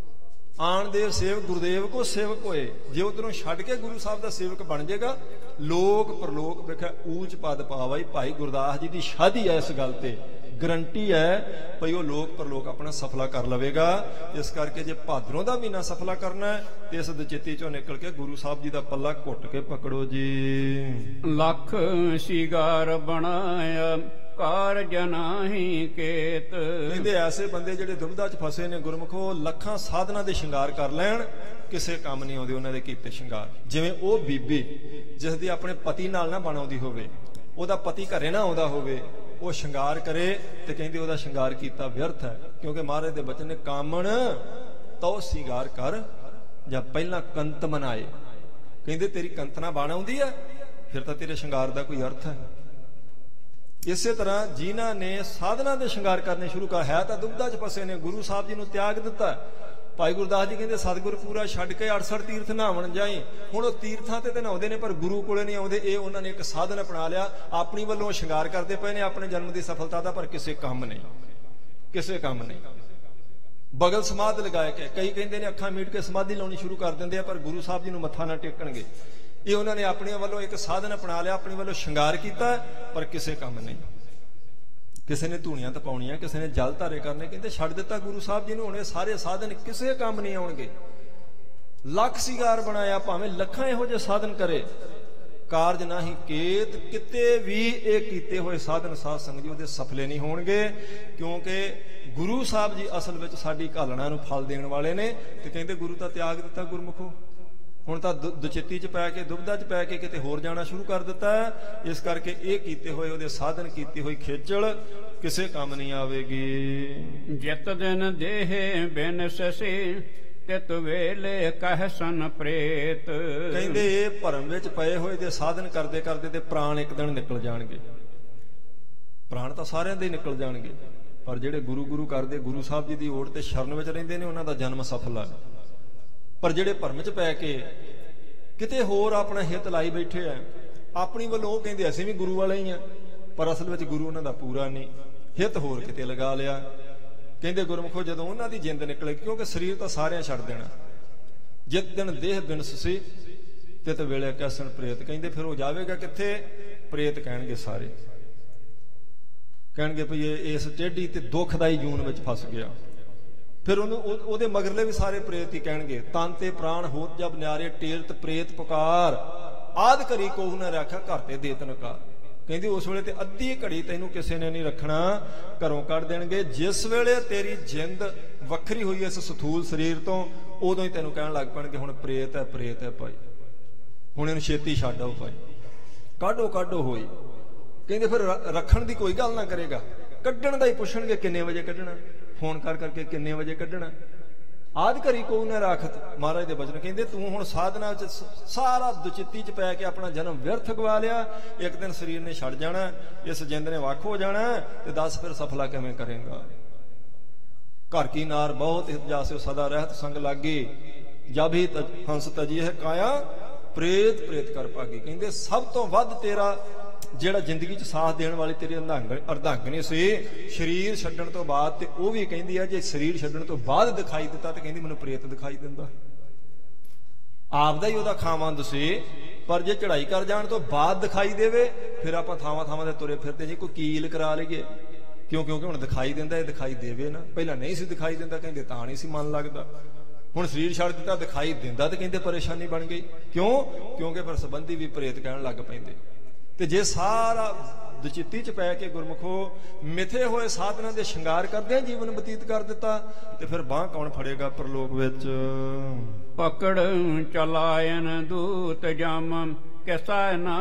ਆਣ ਦੇਵ ਸੇਵ ਗੁਰਦੇਵ ਕੋ ਸੇਵਕ ਹੋਏ, ਜੇ ਉਧਰੋਂ ਛੱਡ ਕੇ ਗੁਰੂ ਸਾਹਿਬ ਦਾ ਸੇਵਕ ਬਣ ਜਾਏਗਾ, ਲੋਕ ਪਰਲੋਕ ਵਿਖੇ ਊਚ ਪਦ ਪਾਵਾਈ। ਭਾਈ ਗੁਰਦਾਸ ਜੀ ਦੀ ਸ਼ਾਦੀ ਹੈ, ਇਸ ਗੱਲ ਤੇ ਗਰੰਟੀ ਹੈ ਭਈ ਉਹ ਲੋਕ ਪਰਲੋਕ ਆਪਣਾ ਸਫਲਾ ਕਰ ਲਵੇਗਾ। ਇਸ ਕਰਕੇ ਜੇ ਭਾਦਰੋਂ ਦਾ ਮਹੀਨਾ ਸਫਲਾ ਕਰਨਾ ਹੈ ਤੇ ਇਸ ਦਚਿੱਤੀ 'ਚੋਂ ਨਿਕਲ ਕੇ ਗੁਰੂ ਸਾਹਿਬ ਜੀ ਦਾ ਪੱਲਾ ਘੁੱਟ ਕੇ ਪਕੜੋ ਜੀ। ਲੱਖ ਸ਼ਿੰਗਾਰ ਬਣਾਇਆ ਕਾਰਜ ਨਾਹੀ ਕੇਤ। ਕਹਿੰਦੇ ਐਸੇ ਬੰਦੇ ਜਿਹੜੇ ਦੁਬਿਧਾ 'ਚ ਫਸੇ ਨੇ ਗੁਰਮੁਖੋ, ਲੱਖਾਂ ਸਾਧਨਾਂ ਦੇ ਸ਼ਿੰਗਾਰ ਕਰ ਲੈਣ, ਕਿਸੇ ਕੰਮ ਨਹੀਂ ਆਉਂਦੇ ਉਹਨਾਂ ਦੇ ਕੀਤੇ ਸ਼ਿੰਗਾਰ। ਜਿਵੇਂ ਉਹ ਬੀਬੀ ਜਿਸ ਦੀ ਆਪਣੇ ਪਤੀ ਨਾਲ ਨਾ ਬਣਾਉਂਦੀ ਹੋਵੇ, ਉਹਦਾ ਪਤੀ ਘਰੇ ਨਾ ਆਉਂਦਾ ਹੋਵੇ, ਉਹ ਸ਼ਿੰਗਾਰ ਕਰੇ ਤੇ ਕਹਿੰਦੇ ਉਹਦਾ ਸ਼ਿੰਗਾਰ ਕੀਤਾ ਵਿਅਰਥ ਹੈ। ਕਿਉਂਕਿ ਮਹਾਰਾਜ ਦੇ ਬਚਨ ਨੇ ਕਾਮਣ ਤਉ ਸ਼ਿੰਗਾਰ ਕਰ ਜਾਂ ਪਹਿਲਾਂ ਕੰਤ ਮਨਾਏ। ਕਹਿੰਦੇ ਤੇਰੀ ਕੰਤਨਾ ਬਣ ਆਉਂਦੀ ਹੈ, ਫਿਰ ਤਾਂ ਤੇਰੇ ਸ਼ਿੰਗਾਰ ਦਾ ਕੋਈ ਅਰਥ ਹੈ। ਇਸੇ ਤਰ੍ਹਾਂ ਜਿਨ੍ਹਾਂ ਨੇ ਸਾਧਨਾ ਦੇ ਸ਼ਿੰਗਾਰ ਕਰਨੇ ਸ਼ੁਰੂ ਕਰ, ਹੈ ਤਾਂ ਦੁਬਿਧਾ 'ਚ ਫਸੇ ਨੇ, ਗੁਰੂ ਸਾਹਿਬ ਜੀ ਨੂੰ ਤਿਆਗ ਦਿੱਤਾ। ਭਾਈ ਗੁਰਦਾਸ ਜੀ ਕਹਿੰਦੇ ਸਤਿਗੁਰ ਪੂਰਾ ਛੱਡ ਕੇ 68 ਤੀਰਥ ਨਹਾਵਣ ਜਾਈ। ਹੁਣ ਉਹ ਤੀਰਥਾਂ ਤੇ ਨਹਾਉਂਦੇ ਨੇ ਪਰ ਗੁਰੂ ਕੋਲੇ ਨਹੀਂ ਆਉਂਦੇ। ਇਹ ਉਹਨਾਂ ਨੇ ਇੱਕ ਸਾਧਨ ਅਪਣਾ ਲਿਆ, ਆਪਣੀ ਵੱਲੋਂ ਸ਼ਿੰਗਾਰ ਕਰਦੇ ਪਏ ਨੇ ਆਪਣੇ ਜਨਮ ਦੀ ਸਫਲਤਾ ਦਾ, ਪਰ ਕਿਸੇ ਕੰਮ ਨਹੀਂ, ਕਿਸੇ ਕੰਮ ਨਹੀਂ। ਬਗਲ ਸਮਾਧ ਲਗਾਏ ਕੇ ਕਈ ਕਹਿੰਦੇ ਨੇ ਅੱਖਾਂ ਮੀਟ ਕੇ ਸਮਾਧੀ ਲਾਉਣੀ ਸ਼ੁਰੂ ਕਰ ਦਿੰਦੇ ਆ, ਪਰ ਗੁਰੂ ਸਾਹਿਬ ਜੀ ਨੂੰ ਮੱਥਾ ਨਾ ਟੇਕਣਗੇ। ਇਹ ਉਹਨਾਂ ਨੇ ਆਪਣੇ ਵੱਲੋਂ ਇੱਕ ਸਾਧਨ ਅਪਣਾ ਲਿਆ, ਆਪਣੀ ਵੱਲੋਂ ਸ਼ਿੰਗਾਰ ਕੀਤਾ, ਪਰ ਕਿਸੇ ਕੰਮ ਨਹੀਂ। ਕਿਸੇ ਨੇ ਧੂਣੀਆਂ ਤਪਾਉਣੀਆਂ, ਕਿਸੇ ਨੇ ਜਲ ਧਾਰੇ ਕਰਨੇ, ਕਹਿੰਦੇ ਛੱਡ ਦਿੱਤਾ ਗੁਰੂ ਸਾਹਿਬ ਜੀ ਨੂੰ। ਹੁਣ ਇਹ ਸਾਰੇ ਸਾਧਨ ਕਿਸੇ ਕੰਮ ਨਹੀਂ ਆਉਣਗੇ। ਲੱਖ ਸ਼ਿੰਗਾਰ ਬਣਾਇਆ, ਭਾਵੇਂ ਲੱਖਾਂ ਇਹੋ ਜਿਹੇ ਸਾਧਨ ਕਰੇ, ਕਾਰਜ ਨਾਹੀ ਕੇਤ। ਕਿਤੇ ਵੀ ਇਹ ਕੀਤੇ ਹੋਏ ਸਾਧਨ ਸਾਧ ਸੰਗਤ ਜੀ ਉਹਦੇ ਸਫਲੇ ਨਹੀਂ ਹੋਣਗੇ, ਕਿਉਂਕਿ ਗੁਰੂ ਸਾਹਿਬ ਜੀ ਅਸਲ ਵਿੱਚ ਸਾਡੀ ਘਾਲਣਾ ਨੂੰ ਫਲ ਦੇਣ ਵਾਲੇ ਨੇ। ਤੇ ਕਹਿੰਦੇ ਗੁਰੂ ਤਾਂ ਤਿਆਗ ਦਿੱਤਾ ਗੁਰਮੁਖੋ, ਹੁਣ ਤਾਂ ਦੁਚਿੱਤੀ 'ਚ ਪੈ ਕੇ, ਦੁਬਿਧਾ 'ਚ ਪੈ ਕੇ ਕਿਤੇ ਹੋਰ ਜਾਣਾ ਸ਼ੁਰੂ ਕਰ ਦਿੱਤਾ ਹੈ। ਇਸ ਕਰਕੇ ਇਹ ਕੀਤੇ ਹੋਏ ਉਹਦੇ ਸਾਧਨ, ਕੀਤੀ ਹੋਈ ਖੇਚਲ ਕਿਸੇ ਕੰਮ ਨਹੀਂ ਆਵੇਗੀ। ਜਿਤ ਦਿਨ ਦੇਹ ਬਿਨ ਸਸੇ ਤਿਤ ਵੇਲੇ ਕਹਿ ਸਨ ਪ੍ਰੇਤ। ਕਹਿੰਦੇ ਇਹ ਭਰਮ ਵਿੱਚ ਪਏ ਹੋਏ ਦੇ ਸਾਧਨ ਕਰਦੇ ਕਰਦੇ ਤੇ ਪ੍ਰਾਣ ਇੱਕ ਦਿਨ ਨਿਕਲ ਜਾਣਗੇ। ਪ੍ਰਾਣ ਤਾਂ ਸਾਰਿਆਂ ਦੇ ਨਿਕਲ ਜਾਣਗੇ, ਪਰ ਜਿਹੜੇ ਗੁਰੂ ਗੁਰੂ ਕਰਦੇ, ਗੁਰੂ ਸਾਹਿਬ ਜੀ ਦੀ ਓਟ ਤੇ ਸ਼ਰਨ ਵਿੱਚ ਰਹਿੰਦੇ ਨੇ, ਉਹਨਾਂ ਦਾ ਜਨਮ ਸਫਲ ਹੈ। ਪਰ ਜਿਹੜੇ ਭਰਮ 'ਚ ਪੈ ਕੇ ਕਿਤੇ ਹੋਰ ਆਪਣਾ ਹਿੱਤ ਲਾਈ ਬੈਠੇ ਆ, ਆਪਣੀ ਵੱਲੋਂ ਉਹ ਕਹਿੰਦੇ ਅਸੀਂ ਵੀ ਗੁਰੂ ਵਾਲੇ ਹੀ ਆ, ਪਰ ਅਸਲ ਵਿੱਚ ਗੁਰੂ ਉਹਨਾਂ ਦਾ ਪੂਰਾ ਨਹੀਂ, ਹਿੱਤ ਹੋਰ ਕਿਤੇ ਲਗਾ ਲਿਆ। ਕਹਿੰਦੇ ਗੁਰਮੁਖੋ ਜਦੋਂ ਉਹਨਾਂ ਦੀ ਜਿੰਦ ਨਿਕਲੇ, ਕਿਉਂਕਿ ਸਰੀਰ ਤਾਂ ਸਾਰਿਆਂ ਛੱਡ ਦੇਣਾ, ਜਿਤ ਦਿਨ ਦੇਹ ਬਿਨਸ ਸੀ ਤਿਤ ਵੇਲੇ ਕੈਸਣ ਪ੍ਰੇਤ। ਕਹਿੰਦੇ ਫਿਰ ਉਹ ਜਾਵੇਗਾ ਕਿੱਥੇ? ਪ੍ਰੇਤ ਕਹਿਣਗੇ ਸਾਰੇ, ਕਹਿਣਗੇ ਭਈ ਇਹ ਇਸ ਟੇਢੀ ਤੇ ਦੁਖਦਾਈ ਜੂਨ ਵਿੱਚ ਫਸ ਗਿਆ। ਫਿਰ ਉਹਨੂੰ ਉਹਦੇ ਮਗਰਲੇ ਵੀ ਸਾਰੇ ਪ੍ਰੇਤ ਹੀ ਕਹਿਣਗੇ, ਤਨ ਤੇ ਪ੍ਰਾਣ ਹੋਤ ਜਬ ਨਿਆਰੇ ਟੇਰਤ ਪ੍ਰੇਤ ਪੁਕਾਰ, ਆਦ ਘੜੀ ਕੋਹ ਨਾ ਰੱਖਿਆ ਘਰ ਤੇ ਦੇਤ ਨਕਾਰ। ਕਹਿੰਦੀ ਉਸ ਵੇਲੇ ਤੇ ਅੱਧੀ ਘੜੀ ਤੈਨੂੰ ਕਿਸੇ ਨੇ ਨਹੀਂ ਰੱਖਣਾ, ਘਰੋਂ ਕੱਢ ਦੇਣਗੇ। ਜਿਸ ਵੇਲੇ ਤੇਰੀ ਜਿੰਦ ਵੱਖਰੀ ਹੋਈ ਇਸ ਸਥੂਲ ਸਰੀਰ ਤੋਂ, ਉਦੋਂ ਹੀ ਤੈਨੂੰ ਕਹਿਣ ਲੱਗ ਪੈਣਗੇ ਹੁਣ ਪ੍ਰੇਤ ਹੈ, ਪ੍ਰੇਤ ਹੈ ਭਾਈ, ਹੁਣ ਇਹਨੂੰ ਛੇਤੀ ਛੱਡ ਆਓ ਭਾਈ, ਕਾਢੋ ਕਾਢੋ ਹੋਈ। ਕਹਿੰਦੇ ਫਿਰ ਰੱਖਣ ਦੀ ਕੋਈ ਗੱਲ ਨਾ ਕਰੇਗਾ, ਕੱਢਣ ਦਾ ਹੀ ਪੁੱਛਣਗੇ ਕਿੰਨੇ ਵਜੇ ਕੱਢਣਾ, ਫੋਨ ਕਰ ਕਰਕੇ ਕਿੰਨੇ ਵਜੇ ਕੱਢਣਾ। ਆਦ ਘਰੀ ਕੋਈ ਨਾ ਰਾਖਤ। ਮਹਾਰਾਜ ਦੇ ਬਚਨ ਕਹਿੰਦੇ ਤੂੰ ਹੁਣ ਸਾਧਨਾ ਚ ਸਾਰਾ ਦੁਚਿੱਤੀ ਚ ਪੈ ਕੇ ਆਪਣਾ ਜਨਮ ਵਿਅਰਥ ਗਵਾ ਲਿਆ, ਇੱਕ ਦਿਨ ਸਰੀਰ ਨੇ ਛੱਡ ਜਾਣਾ, ਇਸ ਜਿੰਦ ਨੇ ਵੱਖ ਹੋ ਜਾਣਾ, ਤੇ ਦੱਸ ਫਿਰ ਸਫਲਾ ਕਿਵੇਂ ਕਰੇਗਾ। ਘਰ ਕੀ ਨਾਰ ਬਹੁਤ ਜਾਸੇ ਸਦਾ ਰਹਿਤ ਸੰਗ ਲਾਗੀ, ਜਬ ਹੀ ਹੰਸ ਤਜੀ ਹੈ ਕਾਇਆ ਪ੍ਰੇਤ ਪ੍ਰੇਤ ਕਰ ਭਾਗੀ। ਕਹਿੰਦੇ ਸਭ ਤੋਂ ਵੱਧ ਤੇਰਾ ਜਿਹੜਾ ਜ਼ਿੰਦਗੀ 'ਚ ਸਾਥ ਦੇਣ ਵਾਲੀ ਤੇਰੀ ਅਰਧਾਂਗਣੀ ਸੀ ਸਰੀਰ ਛੱਡਣ ਤੋਂ ਬਾਅਦ, ਤੇ ਉਹ ਵੀ ਕਹਿੰਦੀ ਆ ਜੇ ਸਰੀਰ ਛੱਡਣ ਤੋਂ ਬਾਅਦ ਦਿਖਾਈ ਦਿੱਤਾ ਤੇ ਕਹਿੰਦੀ ਮੈਨੂੰ ਪ੍ਰੇਤ ਦਿਖਾਈ ਦਿੰਦਾ। ਆਪਦਾ ਹੀ ਉਹਦਾ ਖਾਵੰਦ ਸੀ, ਪਰ ਜੇ ਚੜ੍ਹਾਈ ਕਰ ਜਾਣ ਤੋਂ ਬਾਅਦ ਦਿਖਾਈ ਦੇਵੇ ਫਿਰ ਆਪਾਂ ਥਾਵਾਂ ਥਾਵਾਂ ਤੇ ਤੁਰੇ ਫਿਰਦੇ ਜੀ ਕੋਈ ਕੀਲ ਕਰਾ ਲਈਏ, ਕਿਉਂਕਿ ਹੁਣ ਦਿਖਾਈ ਦਿੰਦਾ, ਇਹ ਦਿਖਾਈ ਦੇਵੇ ਨਾ। ਪਹਿਲਾਂ ਨਹੀਂ ਸੀ ਦਿਖਾਈ ਦਿੰਦਾ, ਕਹਿੰਦੇ ਤਾਂ ਨਹੀਂ ਸੀ ਮਨ ਲੱਗਦਾ। ਹੁਣ ਸਰੀਰ ਛੱਡ ਦਿੱਤਾ, ਦਿਖਾਈ ਦਿੰਦਾ, ਤੇ ਕਹਿੰਦੇ ਪਰੇਸ਼ਾਨੀ ਬਣ ਗਈ। ਕਿਉਂ? ਕਿਉਂਕਿ ਫਿਰ ਸੰਬੰਧੀ ਵੀ ਪ੍ਰੇਤ ਕਹਿਣ ਲੱਗ ਪੈਂਦੇ। ਤੇ ਜੇ ਸਾਰਾ ਦੁਚਿੱਤੀ ਚ ਪੈ ਕੇ ਗੁਰਮੁਖੋ ਮਿਥੇ ਹੋਏ ਸਾਧਨਾਂ ਦੇ ਸ਼ਿੰਗਾਰ ਕਰਦੇ ਜੀਵਨ ਬਤੀਤ ਕਰ ਦਿੱਤਾ, ਤੇ ਫਿਰ ਬਾਂਹ ਕੌਣ ਫੜੇਗਾ ਪ੍ਰਲੋਕ ਵਿੱਚ। ਪਕੜ ਚਲਾਇਨ ਦੂਤ ਜਮ ਕਿਸਾ ਨਾ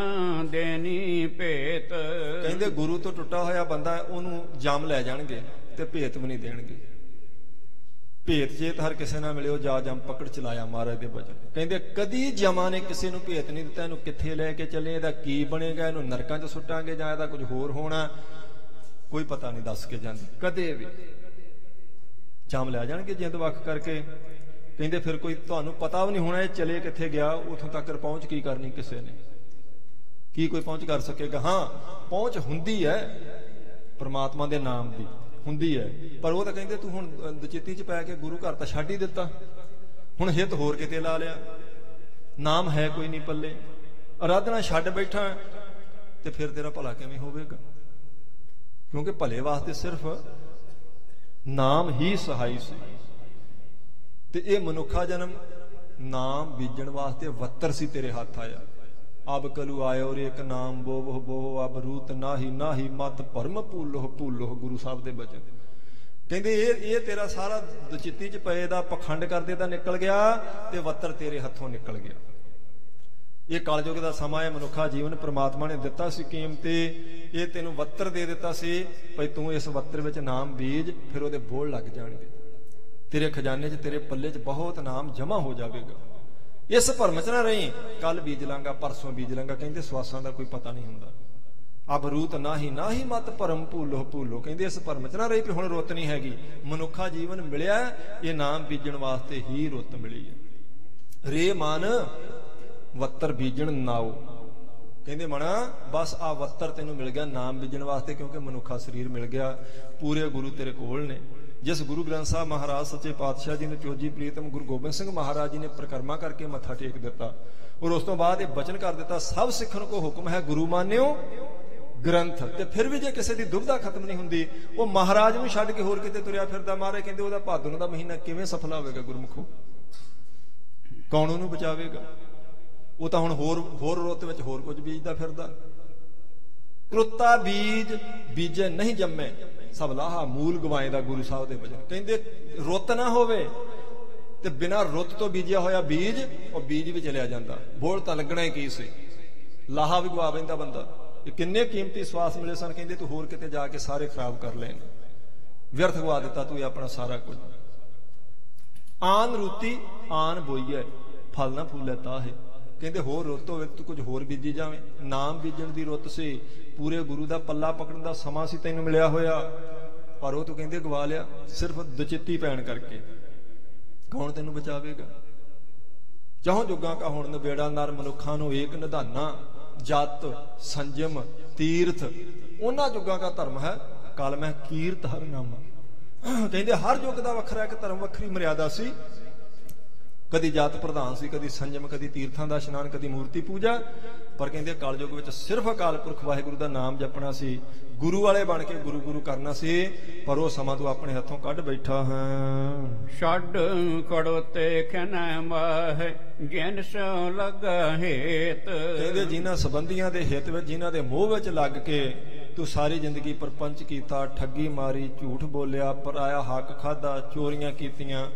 ਦੇਨੀ ਭੇਤ। ਕਹਿੰਦੇ ਗੁਰੂ ਤੋਂ ਟੁੱਟਾ ਹੋਇਆ ਬੰਦਾ, ਉਹਨੂੰ ਜਮ ਲੈ ਜਾਣਗੇ ਤੇ ਭੇਤ ਵੀ ਨਹੀਂ ਦੇਣਗੇ। ਭੇਤ ਜੇ ਹਰ ਕਿਸੇ ਨਾਲ ਮਿਲਿਓ ਜਾ ਜਮ ਪਕੜ ਚਲਾਇਆ। ਮਹਾਰਾਜ ਦੇ ਬਚਨ ਕਹਿੰਦੇ ਕਦੀ ਜਮਾਂ ਨੇ ਕਿਸੇ ਨੂੰ ਭੇਤ ਨਹੀਂ ਦਿੱਤਾ, ਇਹਨੂੰ ਕਿੱਥੇ ਲੈ ਕੇ ਚੱਲੇ, ਇਹਦਾ ਕੀ ਬਣੇਗਾ, ਇਹਨੂੰ ਨਰਕਾਂ 'ਚ ਸੁੱਟਾਂਗੇ ਜਾਂ ਇਹਦਾ ਕੁਝ ਹੋਰ ਹੋਣਾ, ਕੋਈ ਪਤਾ ਨਹੀਂ ਦੱਸ ਕੇ ਜਾਂਦੇ ਕਦੇ ਵੀ। ਜਮ ਲੈ ਜਾਣਗੇ ਜਿੰਦ ਵੱਖ ਕਰਕੇ। ਕਹਿੰਦੇ ਫਿਰ ਕੋਈ ਤੁਹਾਨੂੰ ਪਤਾ ਵੀ ਨਹੀਂ ਹੋਣਾ ਇਹ ਚਲੇ ਕਿੱਥੇ ਗਿਆ, ਉੱਥੋਂ ਤੱਕ ਪਹੁੰਚ ਕੀ ਕਰਨੀ ਕਿਸੇ ਨੇ, ਕੀ ਕੋਈ ਪਹੁੰਚ ਕਰ ਸਕੇਗਾ। ਹਾਂ ਪਹੁੰਚ ਹੁੰਦੀ ਹੈ ਪਰਮਾਤਮਾ ਦੇ ਨਾਮ ਦੀ ਹੁੰਦੀ ਹੈ, ਪਰ ਉਹ ਤਾਂ ਕਹਿੰਦੇ ਤੂੰ ਹੁਣ ਦੁਚਿੱਤੀ 'ਚ ਪੈ ਕੇ ਗੁਰੂ ਘਰ ਤਾਂ ਛੱਡ ਹੀ ਦਿੱਤਾ, ਹੁਣ ਹਿੱਤ ਹੋਰ ਕਿਤੇ ਲਾ ਲਿਆ, ਨਾਮ ਹੈ ਕੋਈ ਨਹੀਂ ਪੱਲੇ, ਆਰਾਧਨਾ ਛੱਡ ਬੈਠਾ, ਤੇ ਫਿਰ ਤੇਰਾ ਭਲਾ ਕਿਵੇਂ ਹੋਵੇਗਾ। ਕਿਉਂਕਿ ਭਲੇ ਵਾਸਤੇ ਸਿਰਫ ਨਾਮ ਹੀ ਸਹਾਈ ਸੀ, ਤੇ ਇਹ ਮਨੁੱਖਾ ਜਨਮ ਨਾਮ ਬੀਜਣ ਵਾਸਤੇ ਵੱਤਰ ਸੀ ਤੇਰੇ ਹੱਥ ਆਇਆ। ਅਬ ਕਲੂ ਆਇਓ ਰੇ ਇੱਕ ਨਾਮ ਬੋਵ ਬੋਹ ਅਬ ਰੂਤ ਨਾਹੀ ਨਾਹੀ ਮਤ ਭਰਮ ਭੂਲੋਹ ਭੂਲੋਹ। ਗੁਰੂ ਸਾਹਿਬ ਦੇ ਬਚਨ ਕਹਿੰਦੇ ਇਹ ਤੇਰਾ ਸਾਰਾ ਦੁਚਿੱਤੀ ਚ ਪਏ ਦਾ ਪਖੰਡ ਕਰਦੇ ਤਾਂ ਨਿਕਲ ਗਿਆ ਤੇ ਵੱਤਰ ਤੇਰੇ ਹੱਥੋਂ ਨਿਕਲ ਗਿਆ। ਇਹ ਕਲਯੁਗ ਦਾ ਸਮਾਂ ਹੈ, ਮਨੁੱਖਾ ਜੀਵਨ ਪ੍ਰਮਾਤਮਾ ਨੇ ਦਿੱਤਾ ਸੀ ਕੀਮਤੀ, ਇਹ ਤੈਨੂੰ ਵੱਤਰ ਦੇ ਦਿੱਤਾ ਸੀ ਭਈ ਤੂੰ ਇਸ ਵੱਤਰ ਵਿੱਚ ਨਾਮ ਬੀਜ, ਫਿਰ ਉਹਦੇ ਬੋਲ ਲੱਗ ਜਾਣਗੇ, ਤੇਰੇ ਖਜ਼ਾਨੇ 'ਚ ਤੇਰੇ ਪੱਲੇ 'ਚ ਬਹੁਤ ਨਾਮ ਜਮਾ ਹੋ ਜਾਵੇਗਾ। ਇਸ ਭਰਮ 'ਚ ਨਾ ਰਹੀ ਕੱਲ ਬੀਜ ਲਾਂਗਾ ਪਰਸੋਂ ਬੀਜ ਲਾਂਗਾ, ਕਹਿੰਦੇ ਸਵਾਸਾਂ ਦਾ ਕੋਈ ਪਤਾ ਨਹੀਂ ਹੁੰਦਾ। ਅਬ ਰੂਤ ਨਾਹੀ ਨਾਹੀ ਮਤ ਭਰਮ ਭੂਲੋ ਭੂਲੋ, ਕਹਿੰਦੇ ਇਸ ਭਰਮ 'ਚ ਨਾ ਰਹੀ ਵੀ ਹੁਣ ਰੁੱਤ ਨਹੀਂ ਹੈਗੀ। ਮਨੁੱਖਾ ਜੀਵਨ ਮਿਲਿਆ ਇਹ ਨਾਮ ਬੀਜਣ ਵਾਸਤੇ ਹੀ ਰੁੱਤ ਮਿਲੀ ਹੈ। ਰੇ ਮਨ ਵੱਤਰ ਬੀਜਣ ਨਾਓ, ਕਹਿੰਦੇ ਮਣਾ ਬਸ ਆ ਵੱਤਰ ਤੈਨੂੰ ਮਿਲ ਗਿਆ ਨਾਮ ਬੀਜਣ ਵਾਸਤੇ, ਕਿਉਂਕਿ ਮਨੁੱਖਾ ਸਰੀਰ ਮਿਲ ਗਿਆ। ਪੂਰੇ ਗੁਰੂ ਤੇਰੇ ਕੋਲ ਨੇ। ਜਿਸ ਗੁਰੂ ਗ੍ਰੰਥ ਸਾਹਿਬ ਮਹਾਰਾਜ ਸੱਚੇ ਪਾਤਸ਼ਾਹ ਜੀ ਨੇ ਚੋਜੀ ਪ੍ਰੀਤਮ ਗੁਰੂ ਗੋਬਿੰਦ ਸਿੰਘ ਮਹਾਰਾਜ ਜੀ ਨੇ ਪ੍ਰਕਰਮਾ ਕਰਕੇ ਮੱਥਾ ਟੇਕ ਦਿੱਤਾ, ਔਰ ਉਸ ਤੋਂ ਬਾਅਦ ਇਹ ਬਚਨ ਕਰ ਦਿੱਤਾ ਸਭ ਸਿੱਖਣ ਕੋ ਹੁਕਮ ਹੈ ਗੁਰੂ ਮਾਨਿਓ ਗ੍ਰੰਥ। ਤੇ ਫਿਰ ਵੀ ਜੇ ਕਿਸੇ ਦੀ ਦੁਬਿਧਾ ਖਤਮ ਨਹੀਂ ਹੁੰਦੀ, ਉਹ ਮਹਾਰਾਜ ਨੂੰ ਛੱਡ ਕੇ ਹੋਰ ਕਿਤੇ ਤੁਰਿਆ ਫਿਰਦਾ ਮਾਰੇ, ਕਹਿੰਦੇ ਉਹਦਾ ਭਾਦੋਂ ਦਾ ਮਹੀਨਾ ਕਿਵੇਂ ਸਫਲਾ ਹੋਵੇਗਾ ਗੁਰਮੁਖੋ, ਕੌਣ ਉਹਨੂੰ ਬਚਾਵੇਗਾ? ਉਹ ਤਾਂ ਹੁਣ ਹੋਰ ਰੁੱਤ ਵਿੱਚ ਹੋਰ ਕੁਝ ਬੀਜਦਾ ਫਿਰਦਾ। ਕਰੁੱਤਾ ਬੀਜ ਬੀਜੇ ਨਹੀਂ ਜੰਮੇ ਸਭ ਲਾਹਾ ਮੂਲ ਗਵਾਏ ਦਾ ਗੁਰੂ ਸਾਹਿਬ ਦੇ ਵਚਨ। ਕਹਿੰਦੇ ਰੁੱਤ ਨਾ ਹੋਵੇ ਤੇ ਬਿਨਾਂ ਰੁੱਤ ਤੋਂ ਬੀਜਿਆ ਹੋਇਆ ਬੀਜ ਉਹ ਬੀਜ ਵੀ ਚਲਿਆ ਜਾਂਦਾ, ਬੋਲ ਤਾਂ ਲੱਗਣਾ ਹੀ ਕੀ ਸੀ, ਲਾਹਾ ਵੀ ਗਵਾ ਬੈਂਦਾ ਬੰਦਾ। ਇਹ ਕਿੰਨੇ ਕੀਮਤੀ ਸਵਾਸ ਮਿਲੇ ਸਨ, ਕਹਿੰਦੇ ਤੂੰ ਹੋਰ ਕਿਤੇ ਜਾ ਕੇ ਸਾਰੇ ਖਰਾਬ ਕਰ ਲੈਣ, ਵਿਅਰਥ ਗਵਾ ਦਿੱਤਾ ਤੂੰ ਆਪਣਾ ਸਾਰਾ ਕੁਝ। ਆਨ ਰੂਤੀ ਆਨ ਬੋਈਏ ਫਲ ਨਾ ਫੂਲੇ ਤਾਹੇ, ਕਹਿੰਦੇ ਹੋਰ ਰੁੱਤ ਹੋਵੇ ਤੂੰ ਕੁਝ ਹੋਰ ਬੀਜੀ ਜਾਵੇਂ। ਨਾਮ ਬੀਜਣ ਦੀ ਰੁੱਤ ਸੀ, ਪੂਰੇ ਗੁਰੂ ਦਾ ਪੱਲਾ ਪਕੜਨ ਦਾ ਸਮਾਂ ਸੀ ਤੈਨੂੰ ਮਿਲਿਆ ਹੋਇਆ, ਪਰ ਉਹ ਤੂੰ ਕਹਿੰਦੇ ਗਵਾ ਲਿਆ ਸਿਰਫ ਦੁਚਿੱਤੀ ਪੈਣ ਕਰਕੇ। ਕੌਣ ਤੈਨੂੰ ਬਚਾਵੇਗਾ? ਚਾਹੋ ਜੁਗਾਂ ਕਾ ਹੁਣ ਨਵੇੜਾ ਨਰ ਮਨੁੱਖਾਂ ਨੂੰ ਏਕ ਨਿਧਾਨਾ, ਜਤ ਸੰਜਮ ਤੀਰਥ ਉਹਨਾਂ ਜੁਗਾਂ ਦਾ ਧਰਮ ਹੈ ਕਾਲ ਮੈਂ ਕੀਰਤ ਹਰ ਨਾਮਾ। ਕਹਿੰਦੇ ਹਰ ਯੁੱਗ ਦਾ ਵੱਖਰਾ ਇੱਕ ਧਰਮ, ਵੱਖਰੀ ਮਰਿਆਦਾ ਸੀ। ਕਦੀ ਜਾਤ ਪ੍ਰਧਾਨ ਸੀ, ਕਦੀ ਸੰਜਮ, ਕਦੀ ਤੀਰਥਾਂ ਦਾ ਇਸ਼ਨਾਨ, ਕਦੀ ਮੂਰਤੀ ਪੂਜਾ, ਪਰ ਕਹਿੰਦੇ ਕਲਯੁਗ ਵਿੱਚ ਸਿਰਫ ਅਕਾਲ ਪੁਰਖ ਵਾਹਿਗੁਰੂ ਦਾ ਨਾਮ ਜਪਣਾ ਸੀ, ਗੁਰੂ ਵਾਲੇ ਬਣ ਕੇ ਗੁਰੂ ਗੁਰੂ ਕਰਨਾ ਸੀ। ਪਰ ਉਹ ਸਮਾਂ ਤੂੰ ਆਪਣੇ ਹੱਥੋਂ ਕੱਢ ਬੈਠਾ ਹੈ। ਛੱਡ ਕੜੋਤੇ ਖਨੈ ਮਾਹ ਜਿਨ ਸੋ ਲਗਾ ਹੇਤ, ਕਹਿੰਦੇ ਜਿਨ੍ਹਾਂ ਸੰਬੰਧੀਆਂ ਦੇ ਹਿੱਤ ਵਿੱਚ, ਜਿਨ੍ਹਾਂ ਦੇ ਮੋਹ ਵਿੱਚ ਲੱਗ ਕੇ ਤੂੰ ਸਾਰੀ ਜ਼ਿੰਦਗੀ ਪਰਪੰਚ ਕੀਤਾ, ਠੱਗੀ ਮਾਰੀ, ਝੂਠ ਬੋਲਿਆ, ਪਰਾਇਆ ਹੱਕ ਖਾਧਾ, ਚੋਰੀਆਂ ਕੀਤੀਆਂ,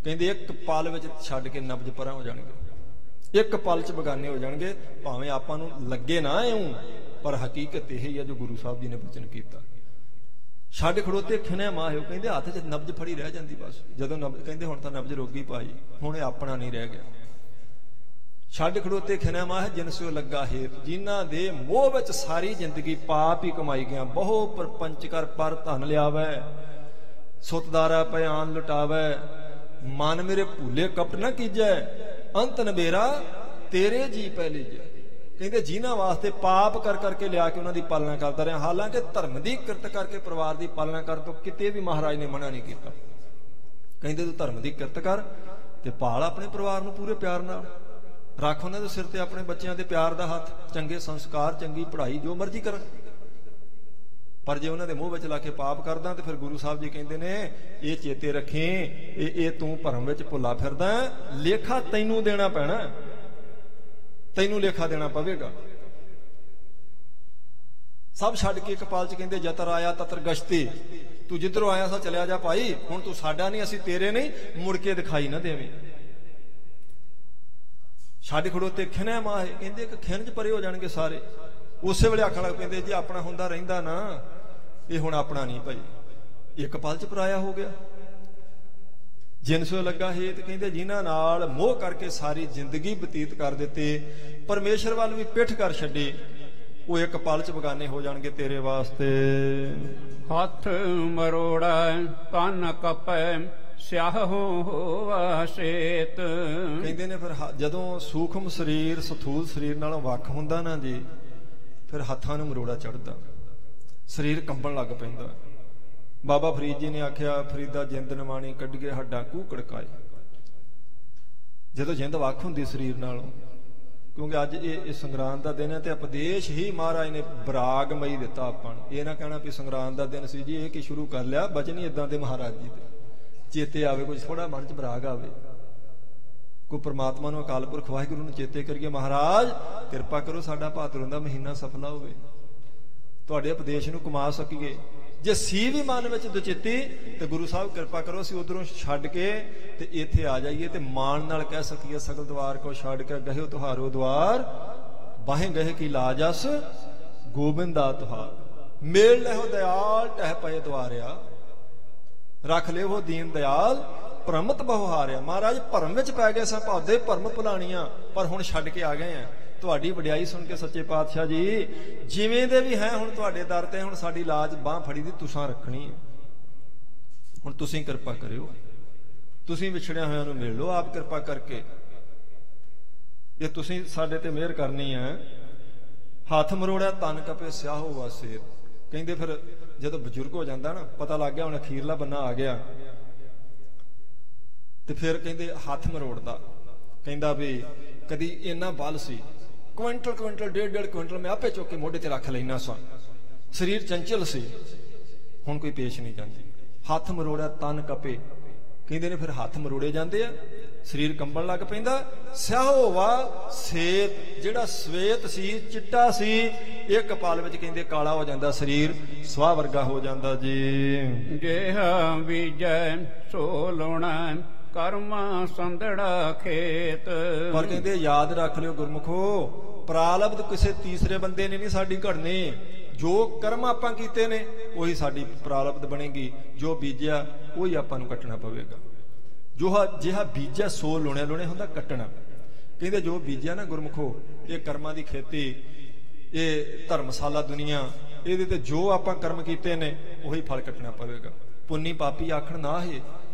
ਕਹਿੰਦੇ ਇੱਕ ਪਲ ਵਿੱਚ ਛੱਡ ਕੇ ਨਬਜ ਪਰਾਂ ਹੋ ਜਾਣਗੇ, ਇੱਕ ਪਲ ਚ ਬਗਾਨੇ ਹੋ ਜਾਣਗੇ। ਭਾਵੇਂ ਆਪਾਂ ਨੂੰ ਲੱਗੇ ਨਾ ਇਉਂ, ਪਰ ਹਕੀਕਤ ਇਹ ਹੀ ਹੈ ਜੋ ਗੁਰੂ ਸਾਹਿਬ ਜੀ ਨੇ ਬਚਨ ਕੀਤਾ। ਛੱਡ ਖੜੋਤੇ ਖਿਨੈ ਮਾਹਿਓ, ਕਹਿੰਦੇ ਹੱਥ 'ਚ ਨਬਜ ਫੜੀ ਰਹਿ ਜਾਂਦੀ ਬਸ। ਜਦੋਂ ਨਬਜ ਕਹਿੰਦੇ ਹੁਣ ਤਾਂ ਨਬਜ ਰੋਗੀ ਪਾਈ, ਹੁਣ ਇਹ ਆਪਣਾ ਨਹੀਂ ਰਹਿ ਗਿਆ। ਛੱਡ ਖੜੋਤੇ ਖਿਨੈ ਮਾਹ ਜਿਨ ਸੋ ਲੱਗਾ ਹੇਤ, ਜਿਨ੍ਹਾਂ ਦੇ ਮੋਹ ਵਿੱਚ ਸਾਰੀ ਜ਼ਿੰਦਗੀ ਪਾਪ ਹੀ ਕਮਾਈ ਗਿਆ। ਬਹੁ ਪਰਪੰਚ ਕਰ ਪਰ ਧਨ ਲਿਆਵੈ, ਸੁਤਦਾਰਾ ਪਿਆਨ ਲੁਟਾਵੈ, ਮਨ ਮੇਰੇ ਭੂਲੇ ਕਪਟ ਨਾ ਕੀਜੈ, ਅੰਤ ਨਬੇਰਾ ਤੇਰੇ ਜੀ ਪੈ ਲੀਜੈ। ਕਹਿੰਦੇ ਜਿਨ੍ਹਾਂ ਵਾਸਤੇ ਪਾਪ ਕਰ ਕਰਕੇ ਲਿਆ ਕੇ ਉਹਨਾਂ ਦੀ ਪਾਲਣਾ ਕਰਦਾ ਰਿਹਾ, ਹਾਲਾਂਕਿ ਧਰਮ ਦੀ ਕਿਰਤ ਕਰਕੇ ਪਰਿਵਾਰ ਦੀ ਪਾਲਣਾ ਕਰਨ ਤੋਂ ਕਿਤੇ ਵੀ ਮਹਾਰਾਜ ਨੇ ਮਨਾ ਨਹੀਂ ਕੀਤਾ। ਕਹਿੰਦੇ ਤੂੰ ਧਰਮ ਦੀ ਕਿਰਤ ਕਰ ਤੇ ਪਾਲ ਆਪਣੇ ਪਰਿਵਾਰ ਨੂੰ ਪੂਰੇ ਪਿਆਰ ਨਾਲ, ਰੱਖ ਉਹਨਾਂ ਦੇ ਸਿਰ ਤੇ ਆਪਣੇ ਬੱਚਿਆਂ ਦੇ ਪਿਆਰ ਦਾ ਹੱਥ, ਚੰਗੇ ਸੰਸਕਾਰ, ਚੰਗੀ ਪੜ੍ਹਾਈ, ਜੋ ਮਰਜ਼ੀ ਕਰਨ। ਪਰ ਜੇ ਉਹਨਾਂ ਦੇ ਮੂੰਹ ਵਿੱਚ ਲਾ ਕੇ ਪਾਪ ਕਰਦਾ ਤੇ ਫਿਰ ਗੁਰੂ ਸਾਹਿਬ ਜੀ ਕਹਿੰਦੇ ਨੇ ਇਹ ਚੇਤੇ ਰੱਖੀ, ਇਹ ਤੂੰ ਭਰਮ ਵਿੱਚ ਭੁੱਲਾ ਫਿਰਦਾ, ਲੇਖਾ ਤੈਨੂੰ ਦੇਣਾ ਪੈਣਾ, ਤੈਨੂੰ ਲੇਖਾ ਦੇਣਾ ਪਵੇਗਾ। ਸਭ ਛੱਡ ਕੇ ਇੱਕ ਪਾਲ ਚ ਕਹਿੰਦੇ ਜਤਰ ਆਇਆ ਤਤਰ ਗਸ਼ਤੀ, ਤੂੰ ਜਿੱਧਰੋਂ ਆਇਆ ਸਾ ਚਲਿਆ ਜਾ ਭਾਈ, ਹੁਣ ਤੂੰ ਸਾਡਾ ਨਹੀਂ, ਅਸੀਂ ਤੇਰੇ ਨਹੀਂ, ਮੁੜ ਕੇ ਦਿਖਾਈ ਨਾ ਦੇਵੇਂ। ਛੱਡ ਖੜੋਤੇ ਖਿਨੈ ਮਾਹ, ਕਹਿੰਦੇ ਇੱਕ ਖਿਨ ਚ ਪਰੇ ਹੋ ਜਾਣਗੇ ਸਾਰੇ। ਉਸੇ ਵੇਲੇ ਆਖਣ ਲੱਗ ਪੈਂਦੇ ਜੇ ਆਪਣਾ ਹੁੰਦਾ ਰਹਿੰਦਾ ਨਾ, ਇਹ ਹੁਣ ਆਪਣਾ ਨਹੀਂ ਭਾਈ, ਇੱਕ ਪਲ ਚ ਪਰਾਇਆ ਹੋ ਗਿਆ। ਜਿਨ ਸੋ ਲੱਗਾ ਹੇਤ, ਕਹਿੰਦੇ ਜਿਨ੍ਹਾਂ ਨਾਲ ਮੋਹ ਕਰਕੇ ਸਾਰੀ ਜ਼ਿੰਦਗੀ ਬਤੀਤ ਕਰ ਦਿੱਤੇ, ਪਰਮੇਸ਼ਰ ਵੱਲ ਵੀ ਪਿੱਠ ਕਰ ਛੱਡੀ, ਉਹ ਇੱਕ ਪਲ ਚ ਬਗਾਨੇ ਹੋ ਜਾਣਗੇ ਤੇਰੇ ਵਾਸਤੇ। ਹੱਥ ਮਰੋੜਾ ਕੰਨ ਕਪੈ ਸਿਆਹ ਹੋਵਾ ਸੇਤ, ਕਹਿੰਦੇ ਨੇ ਫਿਰ ਜਦੋਂ ਸੂਖਮ ਸਰੀਰ ਸਥੂਲ ਸਰੀਰ ਨਾਲੋਂ ਵੱਖ ਹੁੰਦਾ ਨਾ ਜੀ, ਫਿਰ ਹੱਥਾਂ ਨੂੰ ਮਰੋੜਾ ਚੜ੍ਹਦਾ, ਸਰੀਰ ਕੰਬਣ ਲੱਗ ਪੈਂਦਾ। ਬਾਬਾ ਫਰੀਦ ਜੀ ਨੇ ਆਖਿਆ ਫਰੀਦਾ ਜਿੰਦ ਨਵਾਣੀ ਕੱਢੀਏ ਹੱਡਾਂ ਕੂ ਕੜਕਾਏ। ਜਦੋਂ ਜਿੰਦ ਵੱਖ ਹੁੰਦੀ ਸਰੀਰ ਨਾਲੋਂ, ਕਿਉਂਕਿ ਅੱਜ ਇਹ ਸੰਗਰਾਂਦ ਦਾ ਦਿਨ ਹੈ ਤੇ ਉਪਦੇਸ਼ ਹੀ ਮਹਾਰਾਜ ਨੇ ਬਰਾਗਮਈ ਦਿੱਤਾ ਆਪਾਂ ਨੂੰ। ਇਹ ਨਾ ਕਹਿਣਾ ਵੀ ਸੰਗਰਾਂਦ ਦਾ ਦਿਨ ਸੀ ਜੀ ਇਹ ਕੀ ਸ਼ੁਰੂ ਕਰ ਲਿਆ, ਬਚਨ ਹੀ ਏਦਾਂ ਦੇ ਮਹਾਰਾਜ ਜੀ ਦੇ ਚੇਤੇ ਆਵੇ, ਕੁਝ ਥੋੜਾ ਮਨ ਚ ਬਰਾਗ ਆਵੇ। ਕੋਈ ਪ੍ਰਮਾਤਮਾ ਨੂੰ, ਅਕਾਲ ਪੁਰਖ ਵਾਹਿਗੁਰੂ ਨੂੰ ਚੇਤੇ ਕਰੀਏ, ਮਹਾਰਾਜ ਕਿਰਪਾ ਕਰੋ ਸਾਡਾ ਭਾਦਰੋਂ ਦਾ ਮਹੀਨਾ ਸਫਲਾ ਹੋਵੇ, ਤੁਹਾਡੇ ਉਪਦੇਸ਼ ਨੂੰ ਕਮਾ ਸਕੀਏ। ਜੇ ਸੀ ਵੀ ਮਨ ਵਿੱਚ ਦੁਚਿੱਤੀ ਤੇ ਗੁਰੂ ਸਾਹਿਬ ਕਿਰਪਾ ਕਰੋ ਅਸੀਂ ਉਧਰੋਂ ਛੱਡ ਕੇ ਤੇ ਇੱਥੇ ਆ ਜਾਈਏ ਤੇ ਮਾਣ ਨਾਲ ਕਹਿ ਸਕੀਏ, ਸਗਲ ਦਵਾਰ ਕੋ ਛੱਡ ਕੇ ਗਹਿਓ ਤੁਹਾਰੋ ਦਵਾਰ, ਬਾਹੇ ਗਏ ਕੀ ਲਾਜਸ ਗੋਬਿੰਦਾ ਤੁਹਾਰ, ਮੇਲ ਲਹੋ ਦਇਆਲ ਟਹਿ ਪਏ ਦਵਾਰਿਆ, ਰੱਖ ਲਿਓ ਦੀਨ ਦਇਆਲ ਭਰਮਤ ਬਹੁ ਹਾਰਿਆ। ਮਹਾਰਾਜ ਭਰਮ ਵਿੱਚ ਪੈ ਗਏ ਸਾਂ, ਭਾਦੇ ਭਰਮ ਭੁਲਾਣੀਆਂ, ਪਰ ਹੁਣ ਛੱਡ ਕੇ ਆ ਗਏ ਆ। ਤੁਹਾਡੀ ਵਡਿਆਈ ਸੁਣ ਕੇ ਸੱਚੇ ਪਾਤਸ਼ਾਹ ਜੀ ਜਿਵੇਂ ਦੇ ਵੀ ਹੈ ਹੁਣ ਤੁਹਾਡੇ ਦਰ ਤੇ, ਹੁਣ ਸਾਡੀ ਲਾਜ ਬਾਹ ਫੜੀ ਦੀ ਤੁਸਾਂ ਰੱਖਣੀ ਹੈ। ਹੁਣ ਤੁਸੀਂ ਕਿਰਪਾ ਕਰਿਓ, ਤੁਸੀਂ ਵਿਛੜਿਆ ਹੋਇਆਂ ਨੂੰ ਮਿਲ ਲਓ ਆਪ ਕਿਰਪਾ ਕਰਕੇ, ਜੇ ਤੁਸੀਂ ਸਾਡੇ ਤੇ ਮਿਹਰ ਕਰਨੀ ਹੈ। ਹੱਥ ਮਰੋੜਿਆ ਤਨ ਕਪੇ ਸਿਆਹੋ ਵਾਸੇ, ਕਹਿੰਦੇ ਫਿਰ ਜਦੋਂ ਬਜ਼ੁਰਗ ਹੋ ਜਾਂਦਾ ਨਾ, ਪਤਾ ਲੱਗ ਗਿਆ ਹੁਣ ਅਖੀਰਲਾ ਬੰਨਾ ਆ ਗਿਆ, ਤੇ ਫਿਰ ਕਹਿੰਦੇ ਹੱਥ ਮਰੋੜਦਾ, ਕਹਿੰਦਾ ਵੀ ਕਦੀ ਇੰਨਾ ਬਲ ਸੀ, ਕੁਇੰਟਲ ਕੁਇੰਟਲ 1.5 ਕੁਇੰਟਲ ਮੈਂ ਆਪੇ ਚੁੱਕ ਕੇ ਮੋਢੇ ਤੇ ਰੱਖ ਲੈਣਾ ਸਾਂ, ਸਰੀਰ ਚੰਚਲ ਸੀ, ਹੁਣ ਕੋਈ ਪੇਸ਼ ਨਹੀਂ ਜਾਂਦੀ। ਹੱਥ ਮਰੋੜਿਆ ਤਨ ਕਪੇ, ਕਹਿੰਦੇ ਨੇ ਫਿਰ ਹੱਥ ਮਰੋੜੇ ਜਾਂਦੇ ਆ, ਸਰੀਰ ਕੰਬਣ ਲੱਗ ਪੈਂਦਾ। ਸਿਆਹੋ ਵਾ ਸੇਤ, ਜਿਹੜਾ ਸਵੇਤ ਸੀ, ਚਿੱਟਾ ਸੀ, ਇਹ ਕਪਾਲ ਵਿੱਚ ਕਹਿੰਦੇ ਕਾਲਾ ਹੋ ਜਾਂਦਾ, ਸਰੀਰ ਸਵਾਹ ਵਰਗਾ ਹੋ ਜਾਂਦਾ ਜੀ। ਜਿਹਾ ਬੀਜੈ ਸੋ ਲਾਉਣਾ ਕਰਮਾ ਸੰਧੜਾ ਖੇਤ। ਪਰ ਕਹਿੰਦੇ ਯਾਦ ਰੱਖ ਲਿਓ ਗੁਰਮੁਖੋ, ਪ੍ਰਾਲਬਧ ਕਿਸੇ ਤੀਸਰੇ ਬੰਦੇ ਨੇ ਨਹੀਂ ਸਾਡੀ ਘੜਨੀ, ਜੋ ਕਰਮ ਆਪਾਂ ਕੀਤੇ ਨੇ ਉਹੀ ਸਾਡੀ ਪ੍ਰਾਲਬਧ ਬਣੇਗੀ, ਜੋ ਬੀਜਿਆ ਉਹੀ ਆਪਾਂ ਨੂੰ ਕੱਟਣਾ ਪਵੇਗਾ। ਜੋ ਜਿਹਾ ਬੀਜਿਆ ਸੋ ਲੁਣਿਆ ਲੁਣਿਆ ਹੁੰਦਾ ਕੱਟਣਾ। ਕਹਿੰਦੇ ਜੋ ਬੀਜਿਆ ਨਾ ਗੁਰਮੁਖੋ, ਇਹ ਕਰਮਾਂ ਦੀ ਖੇਤੀ, ਇਹ ਧਰਮਸ਼ਾਲਾ ਦੁਨੀਆ, ਇਹਦੇ ਤੇ ਜੋ ਆਪਾਂ ਕਰਮ ਕੀਤੇ ਨੇ ਉਹੀ ਫਲ ਕੱਟਣਾ ਪਵੇਗਾ। ਪੁੰਨੀ ਪਾਪੀ ਆਖਣ ਨਾ ਹੈ,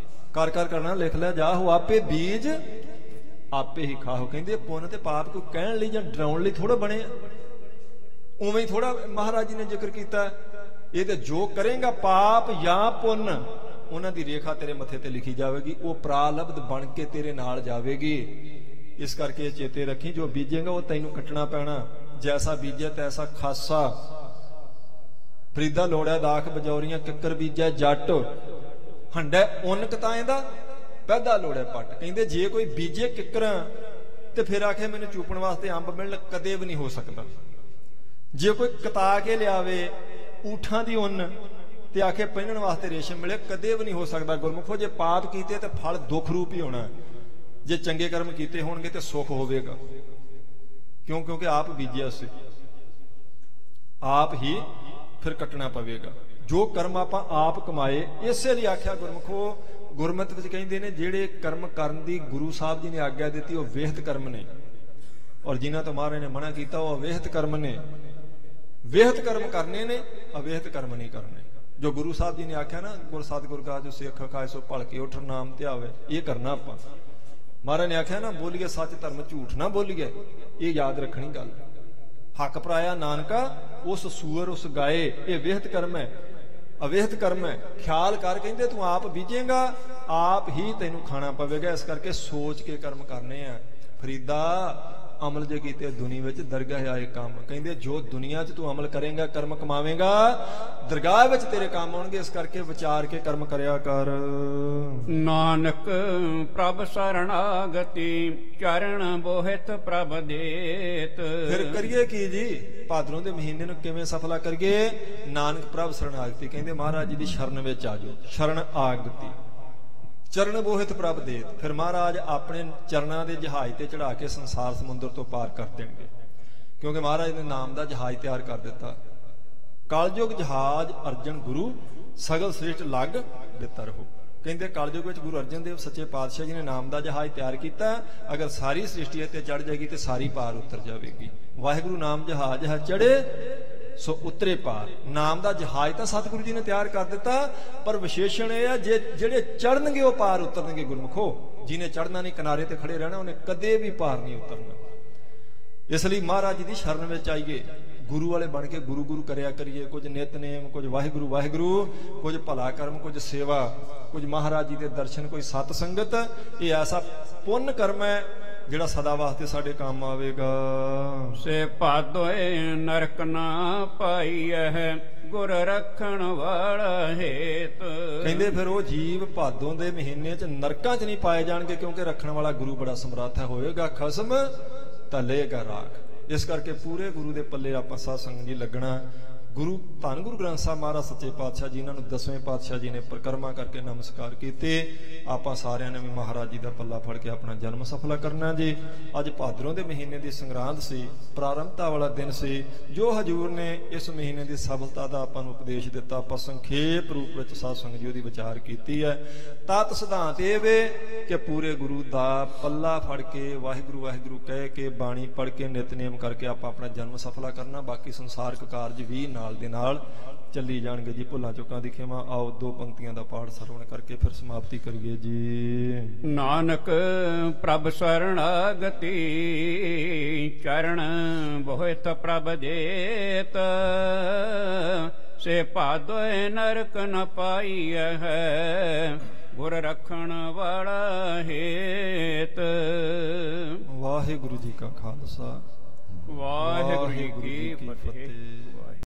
ਕਰ ਕਰ ਕਰਨਾ ਲਿਖ ਲਿਆ ਜਾਹੋ, ਆਪੇ ਬੀਜ ਆਪੇ ਹੀ ਖਾਹੋ। ਕਹਿੰਦੇ ਪੁੰਨ ਤੇ ਪਾਪ ਕੋਈ ਕਹਿਣ ਲਈ ਜਾਂ ਡਰਾਉਣ ਲਈ ਥੋੜਾ ਬਣੇ ਆ, ਉਵੇਂ ਹੀ ਥੋੜਾ ਮਹਾਰਾਜ ਜੀ ਨੇ ਜ਼ਿਕਰ ਕੀਤਾ। ਇਹ ਤੇ ਜੋ ਕਰੇਗਾ ਪਾਪ ਜਾਂ ਪੁੰਨ, ਉਹਨਾਂ ਦੀ ਰੇਖਾ ਤੇਰੇ ਮੱਥੇ ਤੇ ਲਿਖੀ ਜਾਵੇਗੀ, ਉਹ ਪ੍ਰਾਲਬਧ ਬਣ ਕੇ ਤੇਰੇ ਨਾਲ ਜਾਵੇਗੀ। ਇਸ ਕਰਕੇ ਚੇਤੇ ਰੱਖੀ, ਜੋ ਬੀਜੇਗਾ ਉਹ ਤੈਨੂੰ ਕੱਟਣਾ ਪੈਣਾ, ਜੈਸਾ ਬੀਜਿਆ ਤੈਸਾ ਖਾਸਾ। ਫਰੀਦਾ ਲੋੜਿਆ ਦਾਖ ਬਜੌਰੀਆਂ, ਕਿੱਕਰ ਬੀਜਿਆ ਜੱਟ, ਹੰਡਾ ਉੱਨ ਕਤਾਏ ਦਾ ਪੈਦਾ ਲੋੜਿਆ ਪੱਟ। ਕਹਿੰਦੇ ਜੇ ਕੋਈ ਬੀਜੇ ਕਿੱਕਰਾਂ ਤੇ ਫਿਰ ਆਖੇ ਮੈਨੂੰ ਚੂਪਣ ਵਾਸਤੇ ਅੰਬ ਮਿਲਣ, ਕਦੇ ਵੀ ਨਹੀਂ ਹੋ ਸਕਦਾ। ਜੇ ਕੋਈ ਕਤਾ ਕੇ ਲਿਆਵੇ ਊਠਾਂ ਦੀ ਉੱਨ ਤੇ ਆਖੇ ਪਹਿਨਣ ਵਾਸਤੇ ਰੇਸ਼ਮ ਮਿਲੇ, ਕਦੇ ਵੀ ਨਹੀਂ ਹੋ ਸਕਦਾ। ਗੁਰਮੁਖੋ ਜੇ ਪਾਪ ਕੀਤੇ ਤੇ ਫਲ ਦੁੱਖ ਰੂਪ ਹੀ ਹੋਣਾ, ਜੇ ਚੰਗੇ ਕਰਮ ਕੀਤੇ ਹੋਣਗੇ ਤੇ ਸੁੱਖ ਹੋਵੇਗਾ। ਕਿਉਂ? ਕਿਉਂਕਿ ਆਪ ਬੀਜਿਆ ਸੀ, ਆਪ ਹੀ ਫਿਰ ਕੱਟਣਾ ਪਵੇਗਾ। ਜੋ ਕਰਮ ਆਪਾਂ ਆਪ ਕਮਾਏ, ਇਸੇ ਲਈ ਆਖਿਆ ਗੁਰਮੁਖੋ, ਗੁਰਮਤਿ ਵਿੱਚ ਕਹਿੰਦੇ ਨੇ ਜਿਹੜੇ ਕਰਮ ਕਰਨ ਦੀ ਗੁਰੂ ਸਾਹਿਬ ਜੀ ਨੇ ਆਗਿਆ ਦਿੱਤੀ ਉਹ ਵਿਹਤ ਕਰਮ ਨੇ, ਔਰ ਜਿਨ੍ਹਾਂ ਤੋਂ ਮਹਾਰਾਜ ਨੇ ਮਨਾ ਕੀਤਾ ਉਹ ਅਵੇਹਤ ਕਰਮ ਨੇ। ਵਿਹਤ ਕਰਮ ਕਰਨੇ ਨੇ, ਅਵੇਹਤ ਕਰਮ ਨਹੀਂ ਕਰਨੇ। ਜੋ ਗੁਰੂ ਸਾਹਿਬ ਜੀ ਨੇ ਆਖਿਆ ਨਾ, ਗੁਰ ਸਤਿਗੁਰ ਕਾ ਜੋ ਸਿੱਖ ਖਾਏ ਸੋ ਭਲਕੇ ਉਠ ਨਾਮ ਧਿਆਵੇ, ਇਹ ਕਰਨਾ ਆਪਾਂ। ਮਹਾਰਾਜ ਨੇ ਆਖਿਆ ਨਾ, ਬੋਲੀਏ ਸੱਚ ਧਰਮ ਝੂਠ ਨਾ ਬੋਲੀਏ, ਇਹ ਯਾਦ ਰੱਖਣੀ ਗੱਲ। ਹੱਕ ਪਰਾਇਆ ਨਾਨਕਾ ਉਸ ਸੂਰ ਉਸ ਗਾਏ, ਇਹ ਵਿਹਤ ਕਰਮ ਹੈ, ਅਵੇਹਤ ਕਰਮ ਹੈ। ਖਿਆਲ ਕਰ, ਕਹਿੰਦੇ ਤੂੰ ਆਪ ਬੀਜੇਗਾ ਆਪ ਹੀ ਤੈਨੂੰ ਖਾਣਾ ਪਵੇਗਾ। ਇਸ ਕਰਕੇ ਸੋਚ ਕੇ ਕਰਮ ਕਰਨੇ ਆ। ਫਰੀਦਾ ਅਮਲ ਜੇ ਕੀਤੇ ਦੁਨੀਆ ਵਿੱਚ ਦਰਗਾਹ ਆਏ ਕੰਮ। ਕਹਿੰਦੇ ਜੋ ਦੁਨੀਆ 'ਚ ਤੂੰ ਅਮਲ ਕਰੇਗਾ, ਕਰਮ ਕਮਾਵੇਂਗਾ, ਦਰਗਾਹ ਵਿੱਚ ਤੇਰੇ ਕੰਮ ਆਉਣਗੇ। ਇਸ ਕਰਕੇ ਵਿਚਾਰ ਕੇ ਕਰਮ ਕਰਿਆ ਕਰ। ਨਾਨਕ ਪ੍ਰਭ ਸਰਣਾਗਤੀ, ਚਰਨ ਬੋਹਿਤ ਪ੍ਰਭ ਦੇਤ। ਫਿਰ ਕਰੀਏ ਕੀ ਜੀ? ਭਾਦਰੋਂ ਦੇ ਮਹੀਨੇ ਨੂੰ ਕਿਵੇਂ ਸਫਲਾ ਕਰੀਏ? ਨਾਨਕ ਪ੍ਰਭ ਸਰਣਾਗਤੀ। ਕਹਿੰਦੇ ਮਹਾਰਾਜ ਜੀ ਦੀ ਸ਼ਰਨ ਵਿੱਚ ਆ ਜਾਓ। ਸ਼ਰਨ ਆਗਤੀ, ਚਰਨ ਬੋਹਿਤ ਪ੍ਰਭ ਦੇਤ। ਫਿਰ ਮਹਾਰਾਜ ਆਪਣੇ ਚਰਨਾਂ ਦੇ ਜਹਾਜ਼ ਤੇ ਚੜਾ ਕੇ ਸੰਸਾਰ ਸਮੁੰਦਰ ਤੋਂ ਪਾਰ ਕਰ ਦੇਣਗੇ, ਕਿਉਂਕਿ ਮਹਾਰਾਜ ਨੇ ਨਾਮ ਦਾ ਜਹਾਜ਼ ਤਿਆਰ ਕਰ ਦਿੱਤਾ। ਕਲਯੁਗ ਜਹਾਜ਼ ਅਰਜਨ ਗੁਰੂ, ਸਗਲ ਸ੍ਰਿਸ਼ਟ ਲੱਗ ਬਿੱਤਰ ਹੋ। ਕਹਿੰਦੇ ਕਲਯੁਗ ਵਿੱਚ ਗੁਰੂ ਅਰਜਨ ਦੇਵ ਸੱਚੇ ਪਾਤਸ਼ਾਹ ਜੀ ਨੇ ਨਾਮ ਦਾ ਜਹਾਜ਼ ਤਿਆਰ ਕੀਤਾ। ਅਗਰ ਸਾਰੀ ਸ੍ਰਿਸ਼ਟੀ ਇੱਥੇ ਚੜ ਜਾਏਗੀ ਤੇ ਸਾਰੀ ਪਾਰ ਉਤਰ ਜਾਵੇਗੀ। ਵਾਹਿਗੁਰੂ ਨਾਮ ਜਹਾਜ਼ ਹੈ ਚੜੇ ਸੋ ਉਤਰੇ ਪਾਰ। ਨਾਮ ਦਾ ਜਹਾਜ਼ ਤਾਂ ਸਤਿਗੁਰੂ ਜੀ ਨੇ ਤਿਆਰ ਕਰ ਦਿੱਤਾ, ਪਰ ਵਿਸ਼ੇਸ਼ਣ ਇਹ ਹੈ ਜਿਹੜੇ ਚੜਨਗੇ ਉਹ ਪਾਰ ਉਤਰਨਗੇ। ਗੁਰਮੁਖੋ, ਜਿਹਨੇ ਚੜਨਾ ਨਹੀਂ, ਕਿਨਾਰੇ ਤੇ ਖੜੇ ਰਹਿਣਾ, ਉਹਨੇ ਕਦੇ ਵੀ ਪਾਰ ਨਹੀਂ ਉਤਰਨਾ। ਇਸ ਲਈ ਮਹਾਰਾਜ ਜੀ ਦੀ ਸ਼ਰਨ ਵਿੱਚ ਆਈਏ, ਗੁਰੂ ਵਾਲੇ ਬਣ ਕੇ ਗੁਰੂ ਗੁਰੂ ਕਰਿਆ ਕਰੀਏ। ਕੁਝ ਨਿਤਨੇਮ, ਕੁਝ ਵਾਹਿਗੁਰੂ ਵਾਹਿਗੁਰੂ, ਕੁਝ ਭਲਾ ਕਰਮ, ਕੁਝ ਸੇਵਾ, ਕੁਝ ਮਹਾਰਾਜ ਜੀ ਦੇ ਦਰਸ਼ਨ, ਕੋਈ ਸਤ ਸੰਗਤ। ਇਹ ਐਸਾ ਪੁੰਨ ਕਰਮ ਹੈ ਜਿਹੜਾ ਸਦਾ ਵਾਸਤੇ ਸਾਡੇ ਕੰਮ ਆਵੇਗਾ। ਸੇ ਭਾਦੋਏ ਨਰਕ ਨਾ ਪਾਈਐ ਗੁਰ ਰੱਖਣ ਵਾਲਾ ਹੇਤ। ਕਹਿੰਦੇ ਫਿਰ ਉਹ ਜੀਵ ਭਾਦੋਂ ਦੇ ਮਹੀਨੇ 'ਚ ਨਰਕਾਂ 'ਚ ਨਹੀਂ ਪਾਏ ਜਾਣਗੇ, ਕਿਉਂਕਿ ਰੱਖਣ ਵਾਲਾ ਗੁਰੂ ਬੜਾ ਸਮਰੱਥ ਹੈ। ਹੋਏਗਾ ਖਸਮ ਤਾਂ ਲਏਗਾ ਰਾਖ। ਇਸ ਕਰਕੇ ਪੂਰੇ ਗੁਰੂ ਦੇ ਪੱਲੇ ਆਪਾਂ ਸਾਧ ਸੰਗਤ ਜੀ ਲੱਗਣਾ। ਗੁਰੂ ਧੰਨ ਗੁਰੂ ਗ੍ਰੰਥ ਸਾਹਿਬ ਮਹਾਰਾਜ ਸੱਚੇ ਪਾਤਸ਼ਾਹ ਜੀ, ਇਹਨਾਂ ਨੂੰ 10ਵੇਂ ਪਾਤਸ਼ਾਹ ਜੀ ਨੇ ਪਰਿਕਰਮਾ ਕਰਕੇ ਨਮਸਕਾਰ ਕੀਤੇ। ਆਪਾਂ ਸਾਰਿਆਂ ਨੇ ਵੀ ਮਹਾਰਾਜ ਜੀ ਦਾ ਪੱਲਾ ਫੜ ਕੇ ਆਪਣਾ ਜਨਮ ਸਫਲਾ ਕਰਨਾ ਜੀ। ਅੱਜ ਭਾਦਰੋਂ ਦੇ ਮਹੀਨੇ ਦੀ ਸੰਗਰਾਂਦ ਸੀ, ਪ੍ਰਾਰੰਭਤਾ ਵਾਲਾ ਦਿਨ ਸੀ। ਜੋ ਹਜੂਰ ਨੇ ਇਸ ਮਹੀਨੇ ਦੀ ਸਫਲਤਾ ਦਾ ਆਪਾਂ ਨੂੰ ਉਪਦੇਸ਼ ਦਿੱਤਾ, ਆਪਾਂ ਸੰਖੇਪ ਰੂਪ ਵਿੱਚ ਸਾਧ ਸੰਗਤ ਜੀ ਉਹਦੀ ਵਿਚਾਰ ਕੀਤੀ ਹੈ। ਤਤ ਸਿਧਾਂਤ ਇਹ ਵੇ ਕਿ ਪੂਰੇ ਗੁਰੂ ਦਾ ਪੱਲਾ ਫੜ ਕੇ ਵਾਹਿਗੁਰੂ ਵਾਹਿਗੁਰੂ ਕਹਿ ਕੇ ਬਾਣੀ ਪੜ੍ਹ ਕੇ ਨਿਤਨੇਮ ਕਰਕੇ ਆਪਾਂ ਆਪਣਾ ਜਨਮ ਸਫਲਾ ਕਰਨਾ। ਬਾਕੀ ਸੰਸਾਰਕ ਕਾਰਜ ਵੀ ਨਾਲ ਦੇ ਨਾਲ ਚੱਲੀ ਜਾਣਗੇ ਜੀ। ਭੁੱਲਾਂ ਚੁੱਕਾਂ ਦੀ ਖਿਮਾ। ਆਓ 2 ਪੰਕਤੀਆਂ ਦਾ ਪਾਠ ਸਰਵਣ ਕਰਕੇ ਫਿਰ ਸਮਾਪਤੀ ਕਰੀਏ ਜੀ। ਨਾਨਕ ਪ੍ਰਭ ਸਰਣਾਗਤੀ ਚਰਨ ਬੋਹਿਤ ਪ੍ਰਭ ਜੇਤ। ਸੇ ਭਾਦੋਏ ਨਰਕ ਨ ਪਾਈਐ ਗੁਰ ਰੱਖਣ ਵਾਲਾ ਹੇਤ। ਵਾਹਿਗੁਰੂ ਜੀ ਕਾ ਖਾਲਸਾ, ਵਾਹਿਗੁਰੂ ਜੀ ਕੀ ਫਤਿਹ।